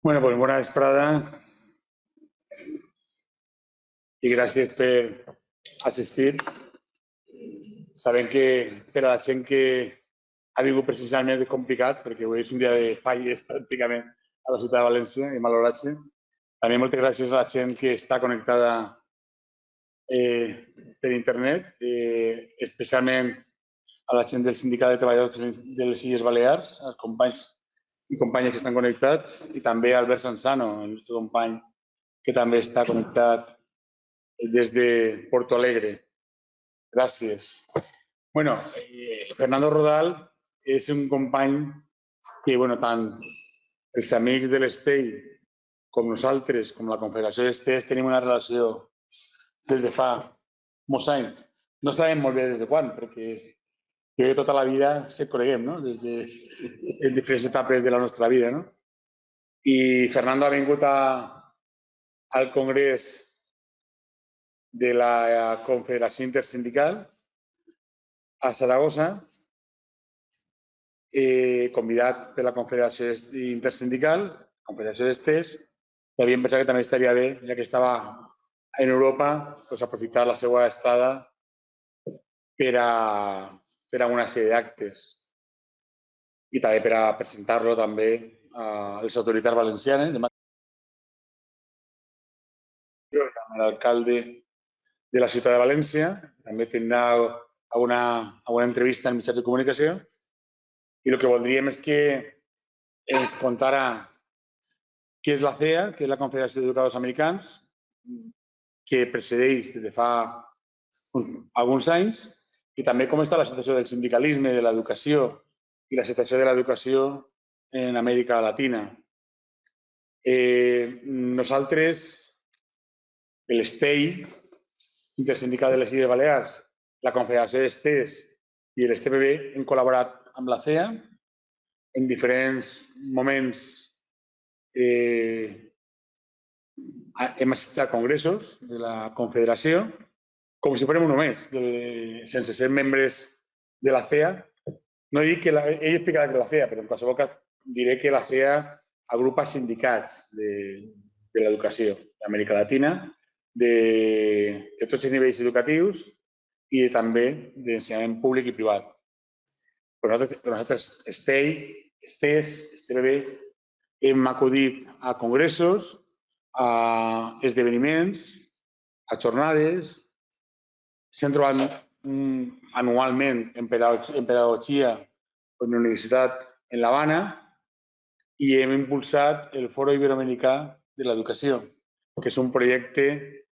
Bueno, pues bona vesprada i gràcies per assistir. Sabem que per a la gent que ha vingut precisament és complicat, perquè avui és un dia de falles pràcticament a la ciutat de València i malaurat-se. També moltes gràcies a la gent que està connectada per internet, especialment a la gent del Sindicat de Treballadors de les Illes Balears, als companys i companyes que estan connectats, i també a Albert Sansano, el nostre company, que també està connectat des de Porto Alegre. Gràcies. Bueno, Fernando Rodal és un company que, bueno, tant els amics de l'Estell com nosaltres, com la Confederació d'Estecs, tenim una relació des de fa molts anys. No sabem molt bé des de quan, perquè tota la vida se coneguem, no? Des de en diferents etapes de la nostra vida, no? I Fernando ha vingut al Congrés de la Confederació Intersindical a Saragossa, convidat per la Confederació Intersindical, Confederació d'Estecs, i havíem pensat que també estaria bé, ja que estava en Europa, doncs aprofitar la seva estada per a una sèrie d'actes i també per a presentar-lo també a les autoritats valencianes. Demà amb l'alcalde de la ciutat de València, també tindrà alguna entrevista en mitjans de comunicació, i el que voldríem és que ens contara què és la CEA, que és la Confederació d'Educadors Americans, que precedeix des de fa alguns anys, i també com està la situació del sindicalisme, de l'educació i la situació de l'educació en Amèrica Latina. Nosaltres, l'ESTEI, Intersindical de les Illes Balears, la Confederació d'Estecs i l'STPB hem col·laborat amb la CEA en diferents moments. Hem assistit a congressos de la Confederació com si fórem un només, sense ser membres de la CEA. No dic que ell explicarà que la CEA, però en qualsevol cas diré que la CEA agrupa sindicats de l'educació d'Amèrica Latina, de tots els nivells educatius i també d'ensenyament públic i privat. Per nosaltres STEI, STES, STBB, hem acudit a congressos, a esdeveniments, a jornades, s'han trobat anualment en pedagogia en la Universitat en l'Havana i hem impulsat el Foro Iberoamericà de l'Educació, que és un projecte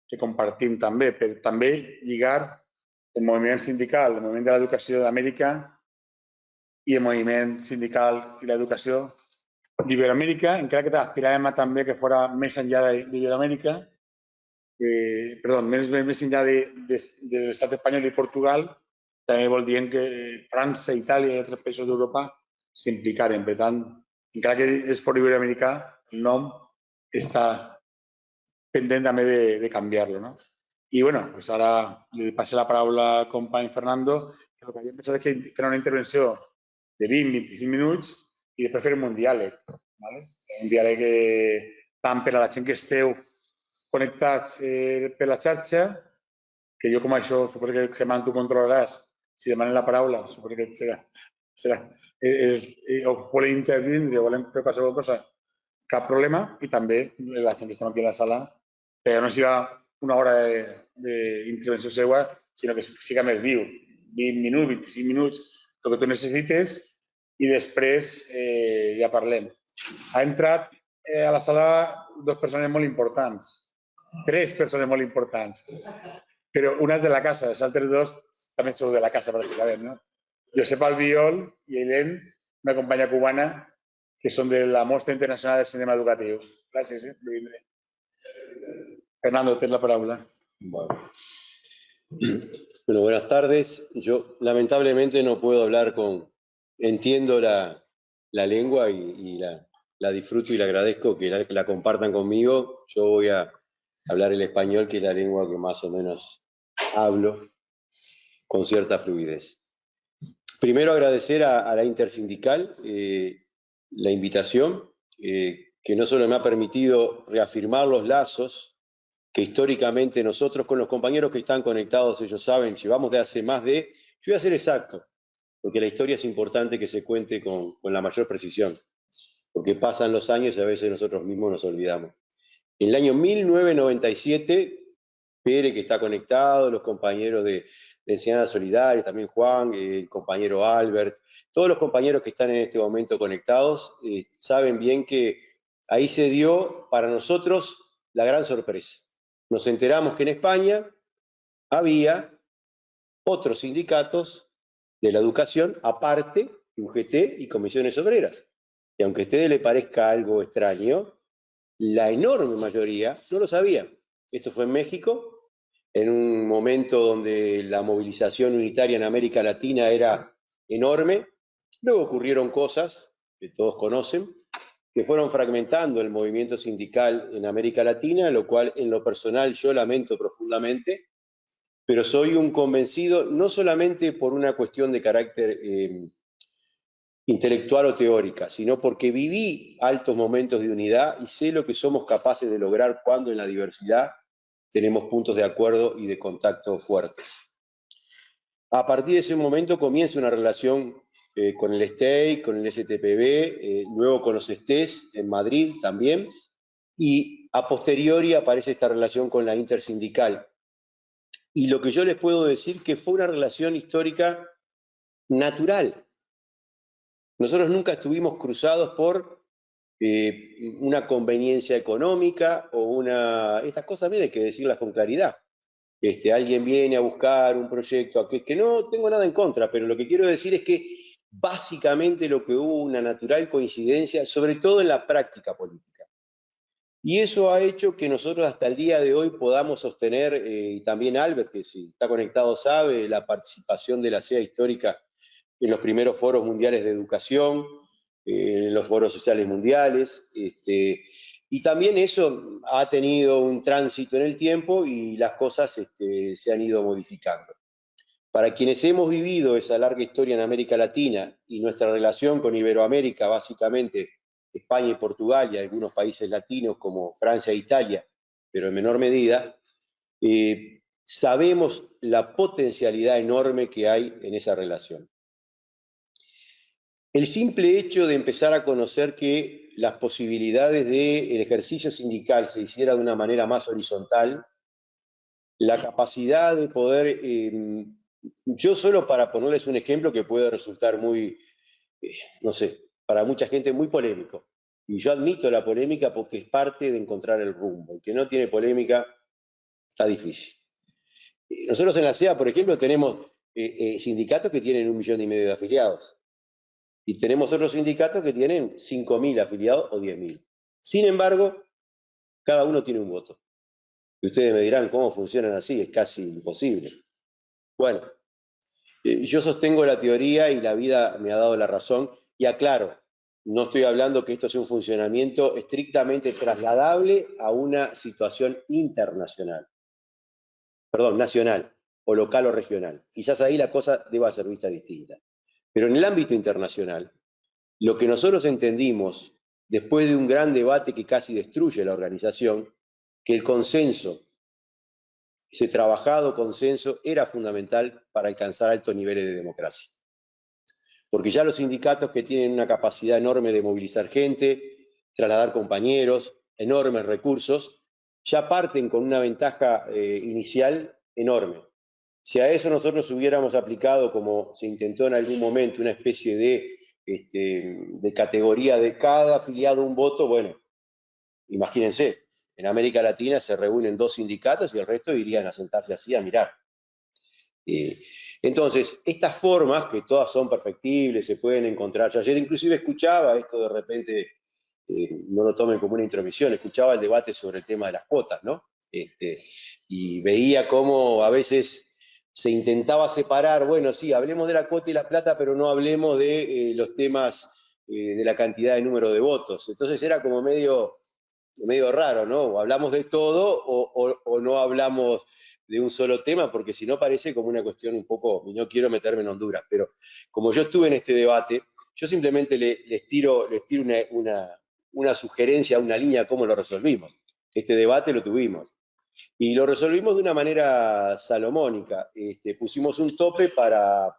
que compartim també, per també lligar el moviment sindical, el moviment de l'educació d'Amèrica i el moviment sindical i l'educació d'Iberoamèrica, encara que aspiràvem a també que fos més enllà d'Iberoamèrica, més enllà de l'estat espanyol i Portugal, també vol dir que França, Itàlia i altres països d'Europa s'implicaran. Per tant, encara que és fora iberoamericà, el nom està pendent també de canviar-lo, no? I, bueno, pues ara li passo la paraula al company Fernando, que el que havíem pensat és que farà una intervenció de 20-25 minuts i després farem un diàleg, ¿vale? Un diàleg tant per a la gent que esteu connectats per la xarxa, que jo com això suposo que Gemma tu controlaràs, si demanen la paraula, suposo que serà o volem intervindre o volem fer qualsevol cosa, cap problema, i també la gent que estem aquí a la sala, perquè no siga una hora d'intervenció seva, sinó que siga més viu, 20 minuts, 25 minuts, el que tu necessites, i després ja parlem. Ha entrat a la sala dues persones molt importants, tres persones molt importants, però una és de la casa, els altres dos també sou de la casa pràcticament, no? Josep Albiol i Ellen, una companya cubana, que són de la Mostra Internacional del Cinema Educatiu. Gràcies, per vindre. Fernando, tens la paraula. Bueno, buenas tardes. Yo lamentablemente no puedo hablar entiendo la lengua y la disfruto y la agradezco que la compartan conmigo. Yo voy a hablar el español, que es la lengua que más o menos hablo con cierta fluidez. Primero agradecer a la Intersindical la invitación, que que no solo me ha permitido reafirmar los lazos que históricamente nosotros con los compañeros que están conectados, ellos saben, llevamos de hace más de, yo voy a ser exacto, porque la historia es importante que se cuente con la mayor precisión, porque pasan los años y a veces nosotros mismos nos olvidamos. En el año 1997, Pere, que está conectado, los compañeros de Enseñanza Solidaria, también Juan, el compañero Albert, todos los compañeros que están en este momento conectados, saben bien que ahí se dio para nosotros la gran sorpresa. Nos enteramos que en España había otros sindicatos de la educación, aparte de UGT y comisiones obreras. Y aunque a ustedes les parezca algo extraño, la enorme mayoría no lo sabía. Esto fue en México, en un momento donde la movilización unitaria en América Latina era enorme. Luego ocurrieron cosas que todos conocen, que fueron fragmentando el movimiento sindical en América Latina, lo cual en lo personal yo lamento profundamente, pero soy un convencido no solamente por una cuestión de carácter intelectual o teórica, sino porque viví altos momentos de unidad y sé lo que somos capaces de lograr cuando en la diversidad tenemos puntos de acuerdo y de contacto fuertes. A partir de ese momento comienza una relación con el STEI, con el STPB, luego con los STES en Madrid también, y a posteriori aparece esta relación con la intersindical. Y lo que yo les puedo decir que fue una relación histórica natural. Nosotros nunca estuvimos cruzados por una conveniencia económica o una... Estas cosas bien hay que decirlas con claridad. Alguien viene a buscar un proyecto que no tengo nada en contra, pero lo que quiero decir es que básicamente lo que hubo una natural coincidencia, sobre todo en la práctica política. Y eso ha hecho que nosotros hasta el día de hoy podamos sostener, y también Albert, que si está conectado sabe, la participación de la SEA histórica en los primeros foros mundiales de educación, en los foros sociales mundiales, y también eso ha tenido un tránsito en el tiempo y las cosas se han ido modificando. Para quienes hemos vivido esa larga historia en América Latina y nuestra relación con Iberoamérica, básicamente España y Portugal y algunos países latinos como Francia e Italia, pero en menor medida, sabemos la potencialidad enorme que hay en esa relación. El simple hecho de empezar a conocer que las posibilidades del ejercicio sindical se hiciera de una manera más horizontal, la capacidad de poder, yo solo para ponerles un ejemplo que puede resultar muy, no sé, para mucha gente muy polémico, y yo admito la polémica porque es parte de encontrar el rumbo. El que no tiene polémica está difícil. Nosotros en la SEA, por ejemplo, tenemos sindicatos que tienen 1,5 millones de afiliados. Y tenemos otros sindicatos que tienen 5.000 afiliados o 10.000. Sin embargo, cada uno tiene un voto. Y ustedes me dirán, ¿cómo funcionan así? Es casi imposible. Bueno, yo sostengo la teoría y la vida me ha dado la razón. Y aclaro, no estoy hablando que esto sea un funcionamiento estrictamente trasladable a una situación internacional. Perdón, nacional, o local o regional. Quizás ahí la cosa deba ser vista distinta. Pero en el ámbito internacional, lo que nosotros entendimos, después de un gran debate que casi destruye la organización, que el consenso, ese trabajado consenso, era fundamental para alcanzar altos niveles de democracia. Porque ya los sindicatos que tienen una capacidad enorme de movilizar gente, trasladar compañeros, enormes recursos, ya parten con una ventaja inicial enorme. Si a eso nosotros hubiéramos aplicado, como se intentó en algún momento, una especie de categoría de cada afiliado un voto, bueno, imagínense, en América Latina se reúnen 2 sindicatos y el resto irían a sentarse así a mirar. Entonces, estas formas, que todas son perfectibles, se pueden encontrar. Yo ayer inclusive escuchaba esto de repente, no lo tomen como una intromisión, escuchaba el debate sobre el tema de las cuotas, ¿no? Y veía cómo a veces se intentaba separar, bueno, sí, hablemos de la cuota y la plata, pero no hablemos de los temas de la cantidad de número de votos. Entonces era como medio raro, ¿no? O hablamos de todo o no hablamos de un solo tema, porque si no parece como una cuestión un poco, y no quiero meterme en Honduras, pero como yo estuve en este debate, yo simplemente les tiro una sugerencia, una línea, cómo lo resolvimos. Este debate lo tuvimos. Y lo resolvimos de una manera salomónica. Pusimos un tope para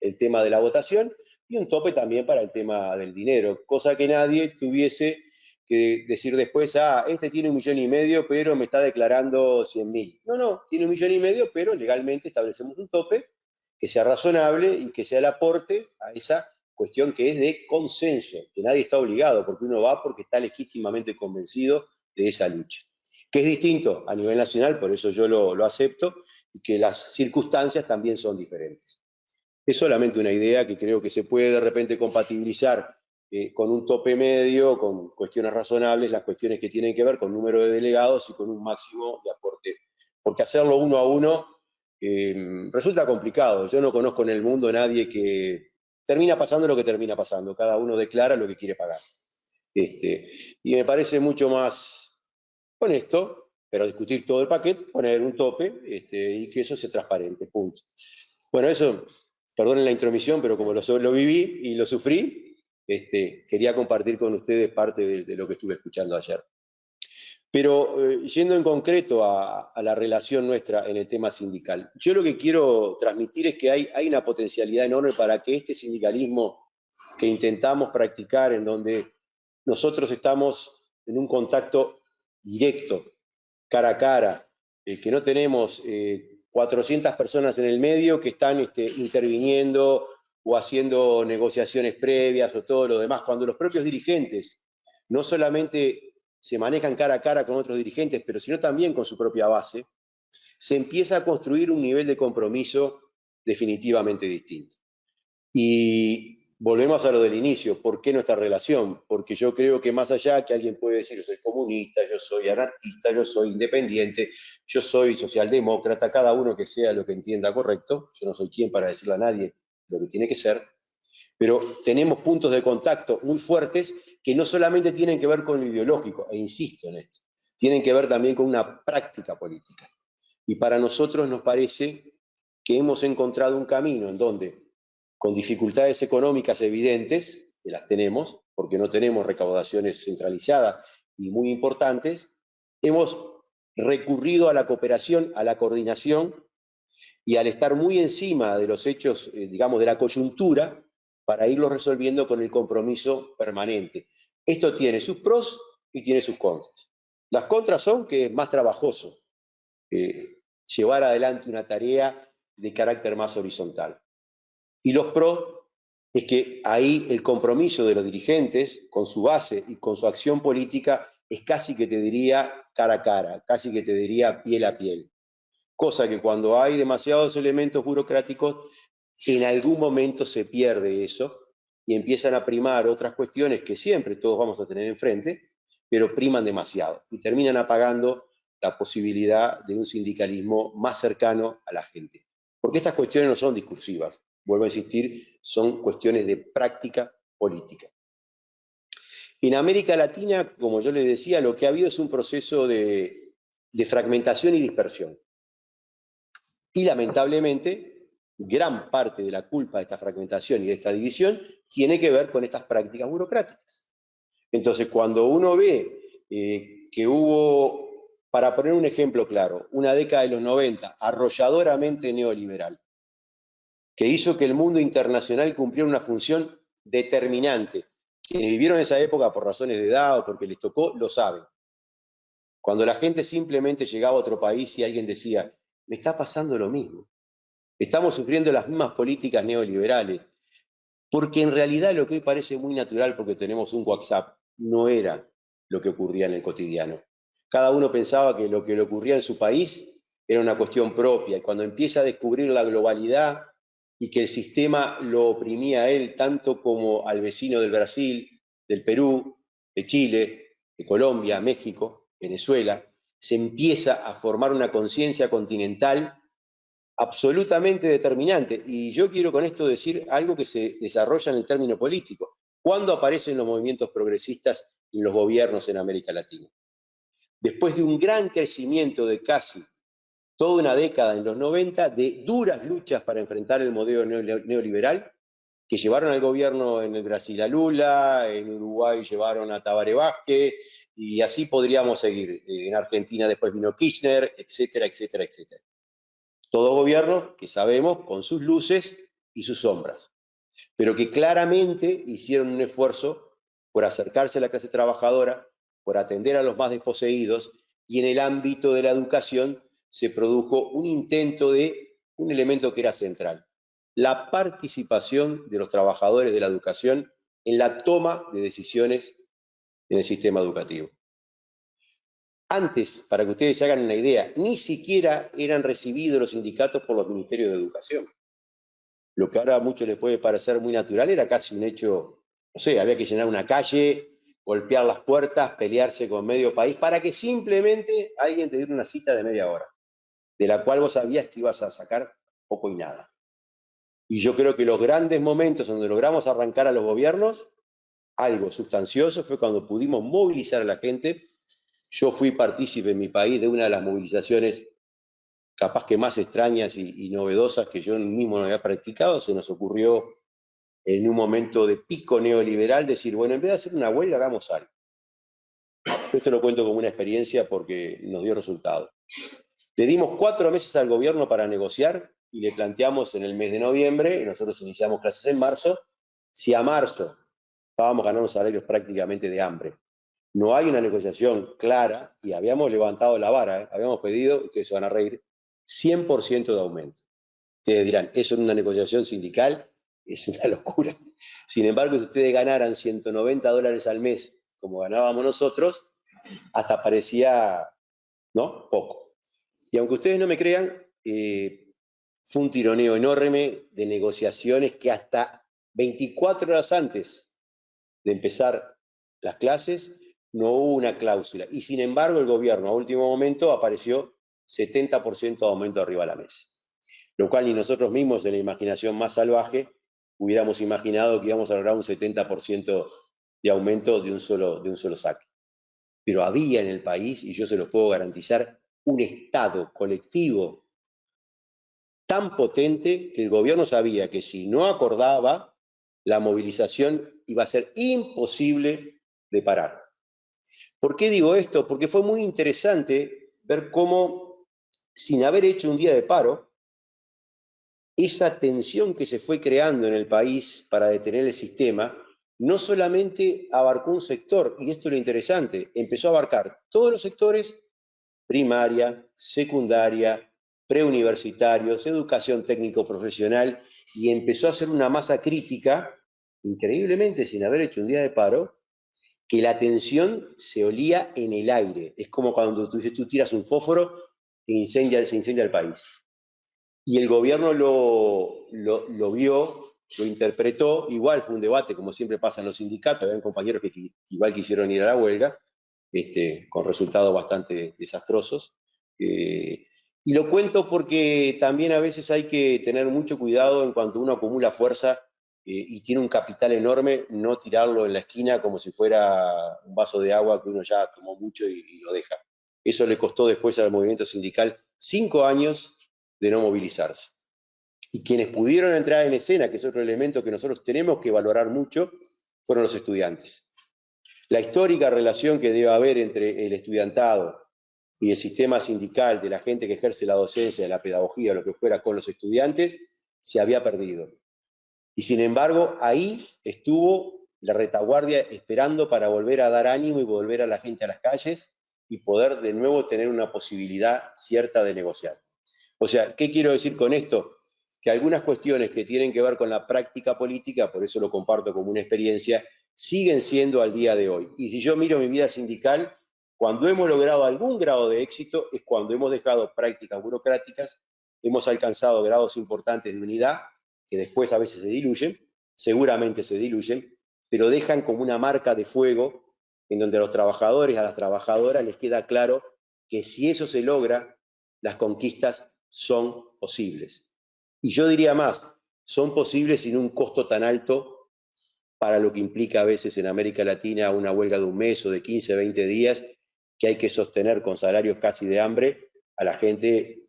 el tema de la votación y un tope también para el tema del dinero, cosa que nadie tuviese que decir después, este tiene 1,5 millones, pero me está declarando 100.000. No, tiene 1,5 millones, pero legalmente establecemos un tope que sea razonable y que sea el aporte a esa cuestión que es de consenso, que nadie está obligado, porque uno va porque está legítimamente convencido de esa lucha. Que es distinto a nivel nacional, por eso yo lo acepto, y que las circunstancias también son diferentes. Es solamente una idea que creo que se puede de repente compatibilizar con un tope medio, con cuestiones razonables, las cuestiones que tienen que ver con número de delegados y con un máximo de aporte. Porque hacerlo uno a uno resulta complicado. Yo no conozco en el mundo a nadie que termina pasando lo que termina pasando. Cada uno declara lo que quiere pagar. Y me parece mucho más honesto, pero discutir todo el paquete, poner un tope y que eso sea transparente, punto. Bueno, eso, perdonen la intromisión, pero como lo viví y lo sufrí, quería compartir con ustedes parte de lo que estuve escuchando ayer. Pero yendo en concreto a la relación nuestra en el tema sindical, yo lo que quiero transmitir es que hay una potencialidad enorme para que este sindicalismo que intentamos practicar, en donde nosotros estamos en un contacto directo, cara a cara, que no tenemos 400 personas en el medio que están interviniendo o haciendo negociaciones previas o todo lo demás, cuando los propios dirigentes no solamente se manejan cara a cara con otros dirigentes, pero sino también con su propia base, se empieza a construir un nivel de compromiso definitivamente distinto. Y volvemos a lo del inicio, ¿por qué nuestra relación? Porque yo creo que más allá que alguien puede decir, yo soy comunista, yo soy anarquista, yo soy independiente, yo soy socialdemócrata, cada uno que sea lo que entienda correcto, yo no soy quien para decirle a nadie lo que tiene que ser, pero tenemos puntos de contacto muy fuertes que no solamente tienen que ver con lo ideológico, e insisto en esto, tienen que ver también con una práctica política. Y para nosotros nos parece que hemos encontrado un camino en donde, con dificultades económicas evidentes, que las tenemos, porque no tenemos recaudaciones centralizadas y muy importantes, hemos recurrido a la cooperación, a la coordinación y al estar muy encima de los hechos, digamos, de la coyuntura, para irlos resolviendo con el compromiso permanente. Esto tiene sus pros y tiene sus contras. Las contras son que es más trabajoso llevar adelante una tarea de carácter más horizontal. Y los pros es que ahí el compromiso de los dirigentes con su base y con su acción política es casi que te diría cara a cara, casi que te diría piel a piel. Cosa que cuando hay demasiados elementos burocráticos, en algún momento se pierde eso y empiezan a primar otras cuestiones que siempre todos vamos a tener enfrente, pero priman demasiado y terminan apagando la posibilidad de un sindicalismo más cercano a la gente. Porque estas cuestiones no son discursivas, vuelvo a insistir, son cuestiones de práctica política. En América Latina, como yo les decía, lo que ha habido es un proceso de fragmentación y dispersión. Y lamentablemente, gran parte de la culpa de esta fragmentación y de esta división tiene que ver con estas prácticas burocráticas. Entonces, cuando uno ve que hubo, para poner un ejemplo claro, una década de los 90 arrolladoramente neoliberal, que hizo que el mundo internacional cumpliera una función determinante. Quienes vivieron esa época por razones de edad o porque les tocó, lo saben. Cuando la gente simplemente llegaba a otro país y alguien decía, me está pasando lo mismo. Estamos sufriendo las mismas políticas neoliberales, porque en realidad lo que hoy parece muy natural porque tenemos un WhatsApp no era lo que ocurría en el cotidiano. Cada uno pensaba que lo que le ocurría en su país era una cuestión propia y cuando empieza a descubrir la globalidad y que el sistema lo oprimía a él tanto como al vecino del Brasil, del Perú, de Chile, de Colombia, México, Venezuela, se empieza a formar una conciencia continental absolutamente determinante. Y yo quiero con esto decir algo que se desarrolla en el término político. ¿Cuándo aparecen los movimientos progresistas en los gobiernos en América Latina? Después de un gran crecimiento de casi toda una década en los 90, de duras luchas para enfrentar el modelo neoliberal, que llevaron al gobierno en el Brasil a Lula, en Uruguay llevaron a Tabaré Vázquez, y así podríamos seguir. En Argentina después vino Kirchner, etcétera, etcétera, etcétera. Todos gobiernos que sabemos con sus luces y sus sombras, pero que claramente hicieron un esfuerzo por acercarse a la clase trabajadora, por atender a los más desposeídos, y en el ámbito de la educación se produjo un intento de un elemento que era central: la participación de los trabajadores de la educación en la toma de decisiones en el sistema educativo. Antes, para que ustedes se hagan una idea, ni siquiera eran recibidos los sindicatos por los ministerios de educación. Lo que ahora a muchos les puede parecer muy natural era casi un hecho, no sé, había que llenar una calle, golpear las puertas, pelearse con medio país para que simplemente alguien te diera una cita de media hora, de la cual vos sabías que ibas a sacar poco y nada. Y yo creo que los grandes momentos donde logramos arrancar a los gobiernos, algo sustancioso, fue cuando pudimos movilizar a la gente. Yo fui partícipe en mi país de una de las movilizaciones capaz que más extrañas y novedosas que yo mismo no había practicado. Se nos ocurrió en un momento de pico neoliberal decir, bueno, en vez de hacer una huelga, hagamos algo. Yo esto lo cuento como una experiencia porque nos dio resultado. Le dimos 4 meses al gobierno para negociar y le planteamos en el mes de noviembre, y nosotros iniciamos clases en marzo, si a marzo estábamos ganando salarios prácticamente de hambre. No hay una negociación clara, y habíamos levantado la vara, habíamos pedido, ustedes se van a reír, 100% de aumento. Ustedes dirán, eso en una negociación sindical es una locura. Sin embargo, si ustedes ganaran $190 al mes, como ganábamos nosotros, hasta parecía, ¿no?, poco. Y aunque ustedes no me crean, fue un tironeo enorme de negociaciones que hasta 24 horas antes de empezar las clases no hubo una cláusula. Y sin embargo, el gobierno a último momento apareció 70% de aumento arriba de la mesa. Lo cual ni nosotros mismos, en la imaginación más salvaje, hubiéramos imaginado que íbamos a lograr un 70% de aumento de un solo saque. Pero había en el país, y yo se los puedo garantizar, un Estado colectivo tan potente que el gobierno sabía que si no acordaba, la movilización iba a ser imposible de parar. ¿Por qué digo esto? Porque fue muy interesante ver cómo, sin haber hecho un día de paro, esa tensión que se fue creando en el país para detener el sistema no solamente abarcó un sector, y esto es lo interesante, empezó a abarcar todos los sectores: primaria, secundaria, preuniversitarios, educación técnico-profesional, y empezó a hacer una masa crítica, increíblemente sin haber hecho un día de paro, que la tensión se olía en el aire. Es como cuando tú tiras un fósforo e se incendia el país. Y el gobierno lo vio, lo interpretó. Igual fue un debate, como siempre pasa en los sindicatos. Habían compañeros que igual quisieron ir a la huelga, con resultados bastante desastrosos. Y lo cuento porque también a veces hay que tener mucho cuidado en cuanto uno acumula fuerza y tiene un capital enorme, no tirarlo en la esquina como si fuera un vaso de agua que uno ya tomó mucho y lo deja. Eso le costó después al movimiento sindical 5 años de no movilizarse. Y quienes pudieron entrar en escena, que es otro elemento que nosotros tenemos que valorar mucho, fueron los estudiantes. La histórica relación que debe haber entre el estudiantado y el sistema sindical, de la gente que ejerce la docencia, la pedagogía, lo que fuera, con los estudiantes, se había perdido. Y sin embargo, ahí estuvo la retaguardia esperando para volver a dar ánimo y volver a la gente a las calles y poder de nuevo tener una posibilidad cierta de negociar. O sea, ¿qué quiero decir con esto? Que algunas cuestiones que tienen que ver con la práctica política, por eso lo comparto como una experiencia, siguen siendo al día de hoy. Y si yo miro mi vida sindical, cuando hemos logrado algún grado de éxito es cuando hemos dejado prácticas burocráticas, hemos alcanzado grados importantes de unidad, que después a veces se diluyen, seguramente se diluyen, pero dejan como una marca de fuego en donde a los trabajadores, a las trabajadoras les queda claro que si eso se logra, las conquistas son posibles. Y yo diría más, son posibles sin un costo tan alto para lo que implica a veces en América Latina una huelga de un mes o de 15, 20 días, que hay que sostener con salarios casi de hambre a la gente,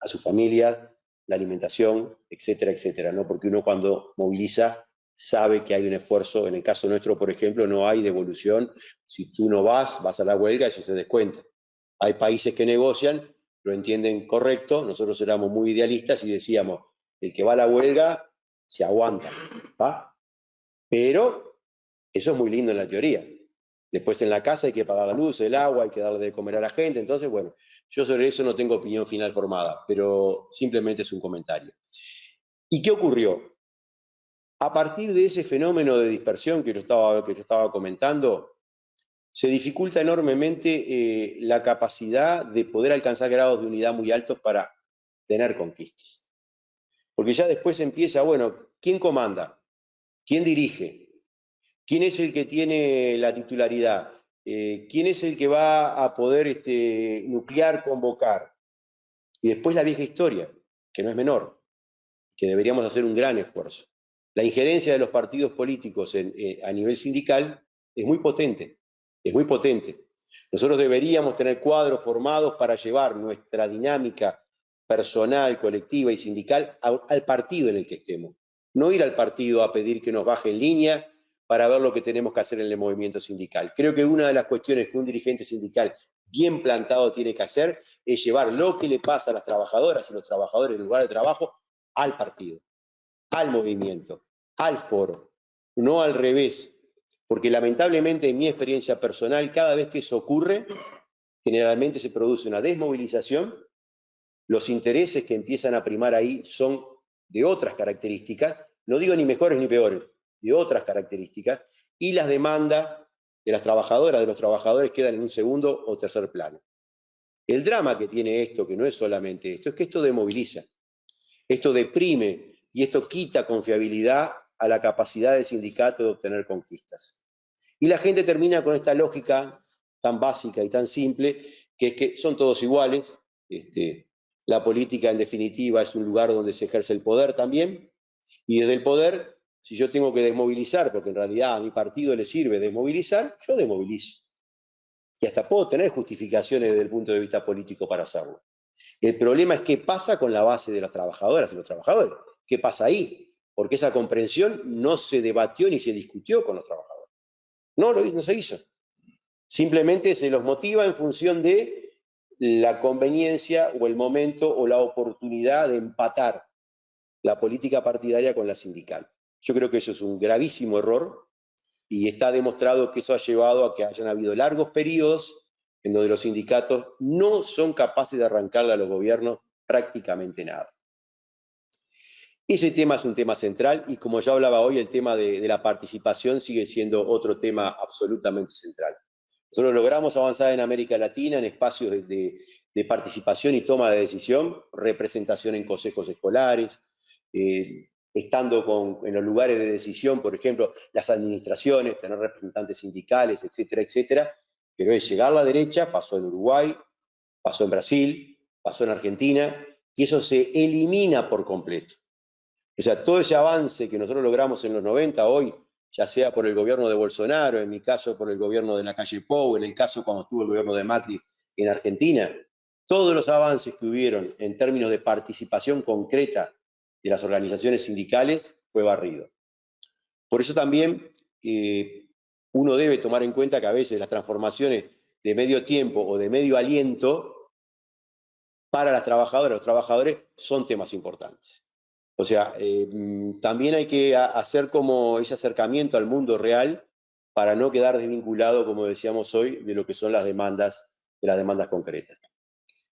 a su familia, la alimentación, etcétera, etcétera, ¿no? Porque uno cuando moviliza sabe que hay un esfuerzo. En el caso nuestro, por ejemplo, no hay devolución. Si tú no vas a la huelga, eso se descuenta. Hay países que negocian, lo entienden correcto. Nosotros éramos muy idealistas y decíamos, el que va a la huelga se aguanta, ¿va? Pero eso es muy lindo en la teoría. Después en la casa hay que pagar la luz, el agua, hay que darle de comer a la gente. Entonces, bueno, yo sobre eso no tengo opinión final formada, pero simplemente es un comentario. ¿Y qué ocurrió? A partir de ese fenómeno de dispersión que yo estaba comentando, se dificulta enormemente la capacidad de poder alcanzar grados de unidad muy altos para tener conquistas. Porque ya después empieza, bueno, ¿quién comanda? ¿Quién dirige? ¿Quién es el que tiene la titularidad? ¿Quién es el que va a poder nuclear, convocar? Y después la vieja historia, que no es menor, que deberíamos hacer un gran esfuerzo. La injerencia de los partidos políticos a nivel sindical es muy potente, es muy potente. Nosotros deberíamos tener cuadros formados para llevar nuestra dinámica personal, colectiva y sindical al partido en el que estemos. No ir al partido a pedir que nos baje en línea para ver lo que tenemos que hacer en el movimiento sindical. Creo que una de las cuestiones que un dirigente sindical bien plantado tiene que hacer es llevar lo que le pasa a las trabajadoras y los trabajadores en el lugar de trabajo al partido, al movimiento, al foro, no al revés, porque lamentablemente en mi experiencia personal, cada vez que eso ocurre, generalmente se produce una desmovilización, los intereses que empiezan a primar ahí son de otras características, no digo ni mejores ni peores, de otras características, y las demandas de las trabajadoras, de los trabajadores quedan en un segundo o tercer plano. El drama que tiene esto, que no es solamente esto, es que esto demoviliza, esto deprime y esto quita confiabilidad a la capacidad del sindicato de obtener conquistas. Y la gente termina con esta lógica tan básica y tan simple, que es que son todos iguales. La política, en definitiva, es un lugar donde se ejerce el poder también, y desde el poder, si yo tengo que desmovilizar, porque en realidad a mi partido le sirve desmovilizar, yo desmovilizo. Y hasta puedo tener justificaciones desde el punto de vista político para hacerlo. El problema es qué pasa con la base de las trabajadoras y los trabajadores. ¿Qué pasa ahí? Porque esa comprensión no se debatió ni se discutió con los trabajadores. No se hizo. Simplemente se los motiva en función de la conveniencia o el momento o la oportunidad de empatar la política partidaria con la sindical. Yo creo que eso es un gravísimo error y está demostrado que eso ha llevado a que hayan habido largos periodos en donde los sindicatos no son capaces de arrancarle a los gobiernos prácticamente nada. Ese tema es un tema central y como ya hablaba hoy, el tema de la participación sigue siendo otro tema absolutamente central. Nosotros logramos avanzar en América Latina en espacios de participación y toma de decisión, representación en consejos escolares, estando en los lugares de decisión, por ejemplo, las administraciones, tener representantes sindicales, etcétera, etcétera. Pero es llegar a la derecha, pasó en Uruguay, pasó en Brasil, pasó en Argentina, y eso se elimina por completo. O sea, todo ese avance que nosotros logramos en los 90 hoy, ya sea por el gobierno de Bolsonaro, en mi caso por el gobierno de la calle Pou, en el caso cuando estuvo el gobierno de Macri en Argentina, todos los avances que hubieron en términos de participación concreta de las organizaciones sindicales fue barrido. Por eso también uno debe tomar en cuenta que a veces las transformaciones de medio tiempo o de medio aliento para las trabajadoras, los trabajadores, son temas importantes. O sea, también hay que hacer como ese acercamiento al mundo real para no quedar desvinculado, como decíamos hoy, de lo que son las demandas concretas.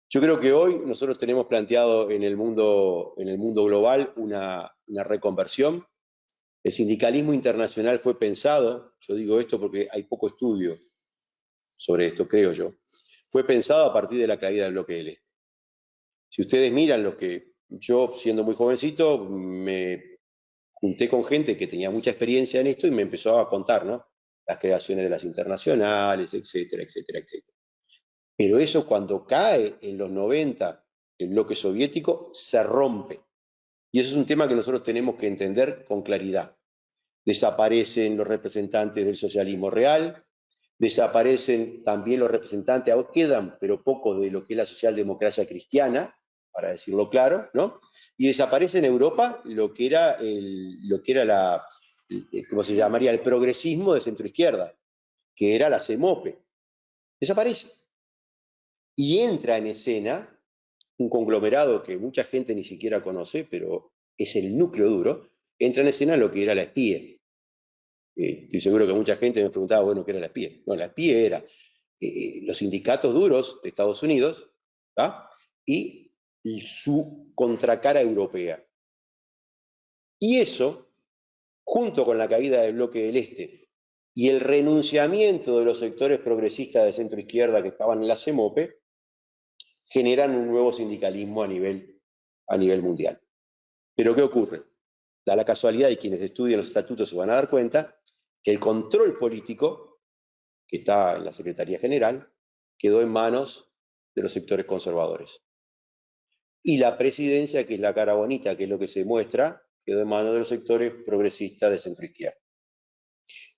Yo creo que hoy nosotros tenemos planteado en el mundo global una reconversión. El sindicalismo internacional fue pensado, yo digo esto porque hay poco estudio sobre esto, creo yo, fue pensado a partir de la caída del bloque del Este. Si ustedes miran lo que yo, siendo muy jovencito, me junté con gente que tenía mucha experiencia en esto y me empezó a contar, ¿no? Las creaciones de las internacionales, etcétera, etcétera, etcétera. Pero eso cuando cae en los 90, el bloque soviético se rompe. Y eso es un tema que nosotros tenemos que entender con claridad. Desaparecen los representantes del socialismo real, desaparecen también los representantes, ahora quedan, pero pocos, de lo que es la socialdemocracia cristiana, para decirlo claro, ¿no? Y desaparece en Europa lo que era ¿cómo se llamaría? El progresismo de centroizquierda, que era la CEMOPE. Desaparece. Y entra en escena un conglomerado que mucha gente ni siquiera conoce, pero es el núcleo duro, entra en escena lo que era la SPIE. Estoy seguro que mucha gente me preguntaba, bueno, ¿qué era la SPIE? No, la SPIE era los sindicatos duros de Estados Unidos, ¿tá? y su contracara europea. Y eso, junto con la caída del bloque del Este y el renunciamiento de los sectores progresistas de centro izquierda que estaban en la CEMOPE, generan un nuevo sindicalismo a nivel mundial. Pero ¿qué ocurre? Da la casualidad, y quienes estudian los estatutos se van a dar cuenta, que el control político, que está en la Secretaría General, quedó en manos de los sectores conservadores. Y la presidencia, que es la cara bonita, que es lo que se muestra, quedó en manos de los sectores progresistas de centro izquierda.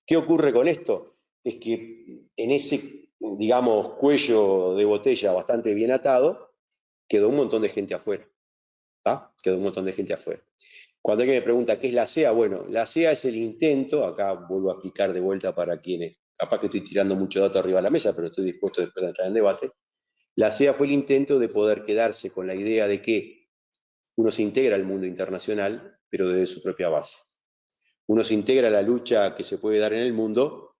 ¿Qué ocurre con esto? Es que en ese, digamos, cuello de botella bastante bien atado, quedó un montón de gente afuera. ¿Tá? Quedó un montón de gente afuera. Cuando alguien me pregunta qué es la CEA, bueno, la CEA es el intento, acá vuelvo a explicar de vuelta para quienes, capaz que estoy tirando mucho dato arriba de la mesa, pero estoy dispuesto después de entrar en debate. La CEA fue el intento de poder quedarse con la idea de que uno se integra al mundo internacional, pero desde su propia base. Uno se integra a la lucha que se puede dar en el mundo,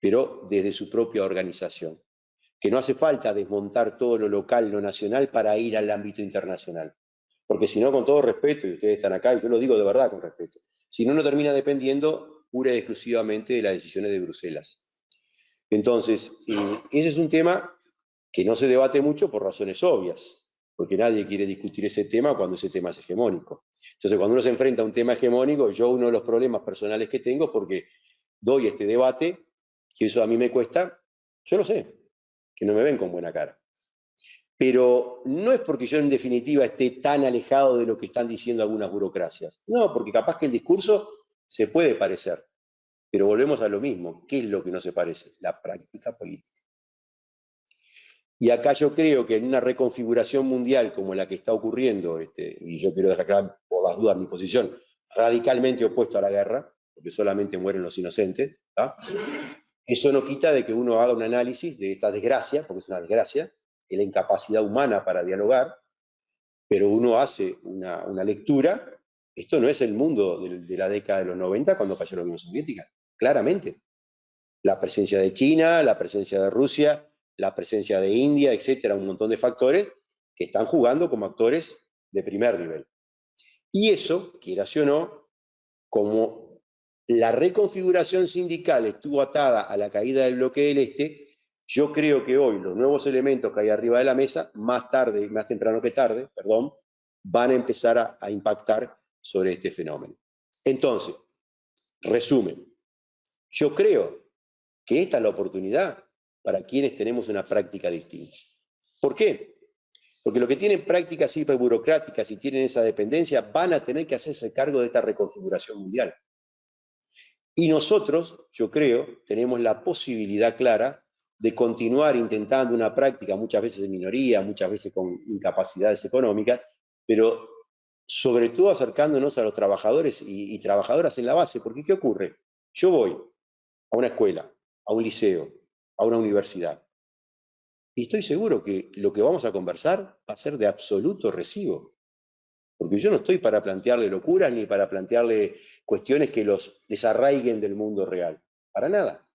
pero desde su propia organización. Que no hace falta desmontar todo lo local, lo nacional, para ir al ámbito internacional. Porque si no, con todo respeto, y ustedes están acá, y yo lo digo de verdad con respeto, si no, uno termina dependiendo pura y exclusivamente de las decisiones de Bruselas. Entonces, ese es un tema que no se debate mucho por razones obvias, porque nadie quiere discutir ese tema cuando ese tema es hegemónico. Entonces, cuando uno se enfrenta a un tema hegemónico, yo uno de los problemas personales que tengo es porque doy este debate, que eso a mí me cuesta, yo lo sé, que no me ven con buena cara. Pero no es porque yo en definitiva esté tan alejado de lo que están diciendo algunas burocracias. No, porque capaz que el discurso se puede parecer. Pero volvemos a lo mismo. ¿Qué es lo que no se parece? La práctica política. Y acá yo creo que en una reconfiguración mundial como la que está ocurriendo, y yo quiero dejar claro por las dudas mi posición, radicalmente opuesto a la guerra, porque solamente mueren los inocentes, ¿tá? Eso no quita de que uno haga un análisis de esta desgracia, porque es una desgracia, de la incapacidad humana para dialogar, pero uno hace una lectura. Esto no es el mundo de la década de los 90 cuando cayó la Unión Soviética, claramente. La presencia de China, la presencia de Rusia, la presencia de India, etcétera, un montón de factores que están jugando como actores de primer nivel. Y eso, quieras o no, como la reconfiguración sindical estuvo atada a la caída del bloque del Este, yo creo que hoy los nuevos elementos que hay arriba de la mesa, más tarde, más temprano que tarde, perdón, van a empezar a impactar sobre este fenómeno. Entonces, resumen, yo creo que esta es la oportunidad para quienes tenemos una práctica distinta. ¿Por qué? Porque los que tienen prácticas hiperburocráticas y tienen esa dependencia van a tener que hacerse cargo de esta reconfiguración mundial. Y nosotros, yo creo, tenemos la posibilidad clara de continuar intentando una práctica, muchas veces de minoría, muchas veces con incapacidades económicas, pero sobre todo acercándonos a los trabajadores y trabajadoras en la base. Porque ¿qué ocurre? Yo voy a una escuela, a un liceo, a una universidad, y estoy seguro que lo que vamos a conversar va a ser de absoluto recibo. Porque yo no estoy para plantearle locuras ni para plantearle cuestiones que los desarraiguen del mundo real. Para nada.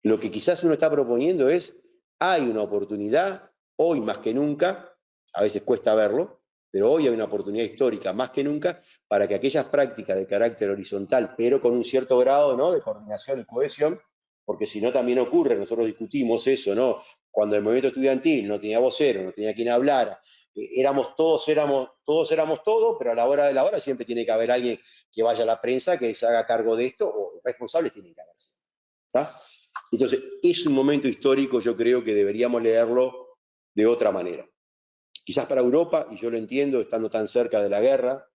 Lo que quizás uno está proponiendo es, hay una oportunidad, hoy más que nunca, a veces cuesta verlo, pero hoy hay una oportunidad histórica más que nunca para que aquellas prácticas de carácter horizontal, pero con un cierto grado, ¿no?, de coordinación y cohesión, porque si no también ocurre, nosotros discutimos eso, ¿no? Cuando el movimiento estudiantil no tenía vocero, no tenía quien hablara, todos éramos todos, pero a la hora de la hora siempre tiene que haber alguien que vaya a la prensa, que se haga cargo de esto, o responsables tienen que haberse. ¿Tá? Entonces, es un momento histórico, yo creo que deberíamos leerlo de otra manera. Quizás para Europa, y yo lo entiendo, estando tan cerca de la guerra,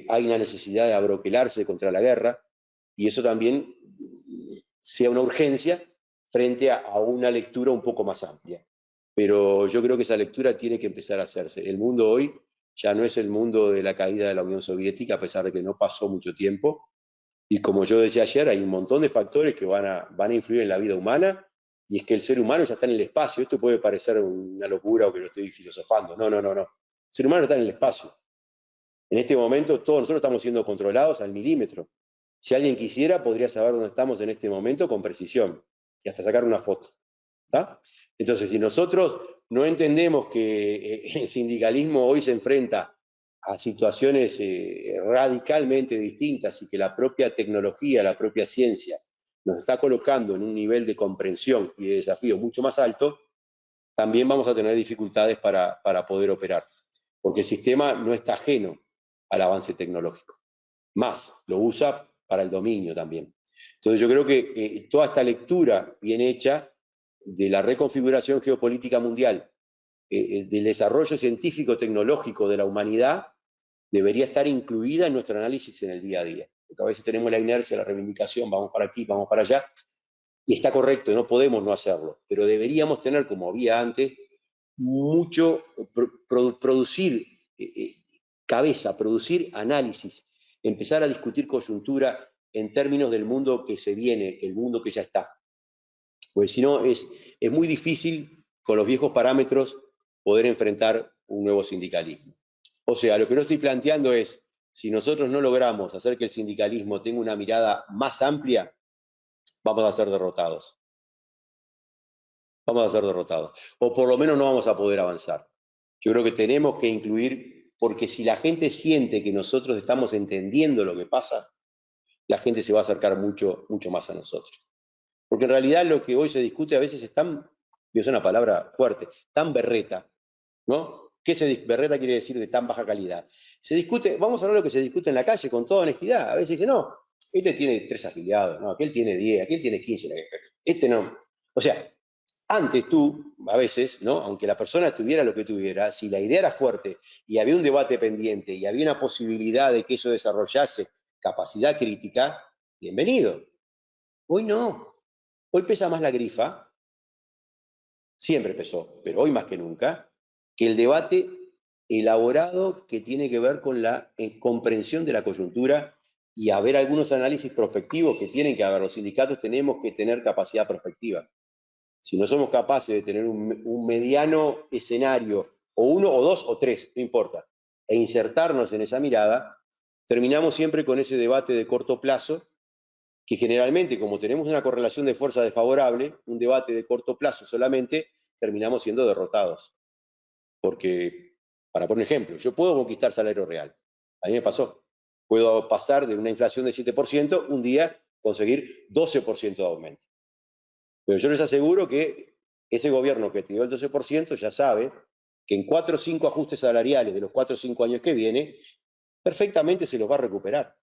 hay una necesidad de abroquelarse contra la guerra, y eso también sea una urgencia frente a una lectura un poco más amplia. Pero yo creo que esa lectura tiene que empezar a hacerse. El mundo hoy ya no es el mundo de la caída de la Unión Soviética, a pesar de que no pasó mucho tiempo. Y como yo decía ayer, hay un montón de factores que van a influir en la vida humana, y es que el ser humano ya está en el espacio. Esto puede parecer una locura o que lo estoy filosofando. No, no, no, no. El ser humano está en el espacio. En este momento todos nosotros estamos siendo controlados al milímetro. Si alguien quisiera, podría saber dónde estamos en este momento con precisión y hasta sacar una foto. ¿Tá? Entonces, si nosotros no entendemos que el sindicalismo hoy se enfrenta a situaciones radicalmente distintas y que la propia tecnología, la propia ciencia nos está colocando en un nivel de comprensión y de desafío mucho más alto, también vamos a tener dificultades para poder operar, porque el sistema no está ajeno al avance tecnológico, más lo usa para el dominio también. Entonces yo creo que toda esta lectura bien hecha de la reconfiguración geopolítica mundial, del desarrollo científico-tecnológico de la humanidad, debería estar incluida en nuestro análisis en el día a día. Porque a veces tenemos la inercia, la reivindicación, vamos para aquí, vamos para allá, y está correcto, no podemos no hacerlo, pero deberíamos tener, como había antes, mucho, producir cabeza, producir análisis, empezar a discutir coyuntura en términos del mundo que se viene, el mundo que ya está. Porque si no, es muy difícil con los viejos parámetros poder enfrentar un nuevo sindicalismo. O sea, lo que no estoy planteando es, si nosotros no logramos hacer que el sindicalismo tenga una mirada más amplia, vamos a ser derrotados. Vamos a ser derrotados. O por lo menos no vamos a poder avanzar. Yo creo que tenemos que incluir, porque si la gente siente que nosotros estamos entendiendo lo que pasa, la gente se va a acercar mucho, mucho más a nosotros. Porque en realidad lo que hoy se discute a veces es tan, es una palabra fuerte, tan berreta, ¿no? ¿Qué berreta quiere decir de tan baja calidad? Se discute, vamos a hablar de lo que se discute en la calle con toda honestidad. A veces dice, no, este tiene 3 afiliados, no, aquel tiene 10, aquel tiene 15, este no. O sea, antes tú, a veces, ¿no? Aunque la persona tuviera lo que tuviera, si la idea era fuerte y había un debate pendiente y había una posibilidad de que eso desarrollase capacidad crítica, bienvenido. Hoy no. Hoy pesa más la grifa, siempre pesó, pero hoy más que nunca, que el debate elaborado que tiene que ver con la comprensión de la coyuntura y haber algunos análisis prospectivos que tienen que haber. Los sindicatos tenemos que tener capacidad prospectiva. Si no somos capaces de tener un mediano escenario, o 1 o 2 o 3, no importa, e insertarnos en esa mirada, terminamos siempre con ese debate de corto plazo, que generalmente, como tenemos una correlación de fuerza desfavorable, un debate de corto plazo solamente, terminamos siendo derrotados. Porque, para poner un ejemplo, yo puedo conquistar salario real. A mí me pasó. Puedo pasar de una inflación de 7%, un día conseguir 12% de aumento. Pero yo les aseguro que ese gobierno que te dio el 12% ya sabe que en 4 o 5 ajustes salariales de los 4 o 5 años que viene, perfectamente se los va a recuperar.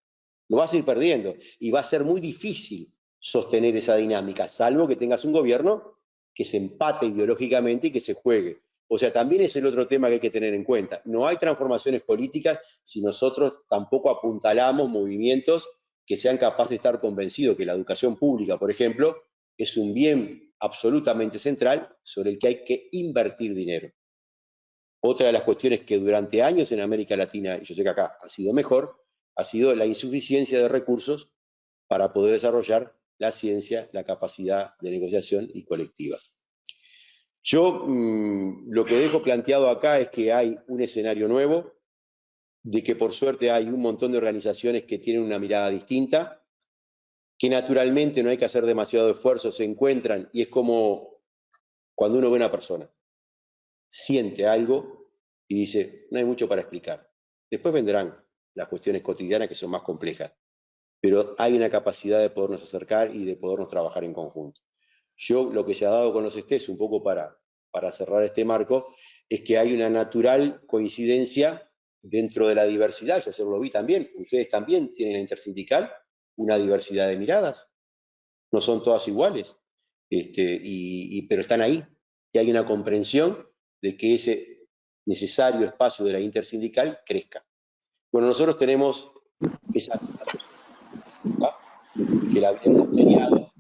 Lo vas a ir perdiendo y va a ser muy difícil sostener esa dinámica, salvo que tengas un gobierno que se empate ideológicamente y que se juegue. O sea, también es el otro tema que hay que tener en cuenta. No hay transformaciones políticas si nosotros tampoco apuntalamos movimientos que sean capaces de estar convencidos que la educación pública, por ejemplo, es un bien absolutamente central sobre el que hay que invertir dinero. Otra de las cuestiones que durante años en América Latina, y yo sé que acá ha sido mejor, ha sido la insuficiencia de recursos para poder desarrollar la ciencia, la capacidad de negociación y colectiva. Yo lo que dejo planteado acá es que hay un escenario nuevo, de que por suerte hay un montón de organizaciones que tienen una mirada distinta, que naturalmente no hay que hacer demasiado esfuerzo, se encuentran y es como cuando uno ve a una persona, siente algo y dice, no hay mucho para explicar. Después vendrán las cuestiones cotidianas que son más complejas, pero hay una capacidad de podernos acercar y de podernos trabajar en conjunto. Yo lo que se ha dado con los estés, un poco para cerrar este marco, es que hay una natural coincidencia dentro de la diversidad. Yo se lo vi también, ustedes también tienen la intersindical, una diversidad de miradas, no son todas iguales, pero están ahí, y hay una comprensión de que ese necesario espacio de la intersindical crezca. Bueno, nosotros tenemos esa que la vida nos ha enseñado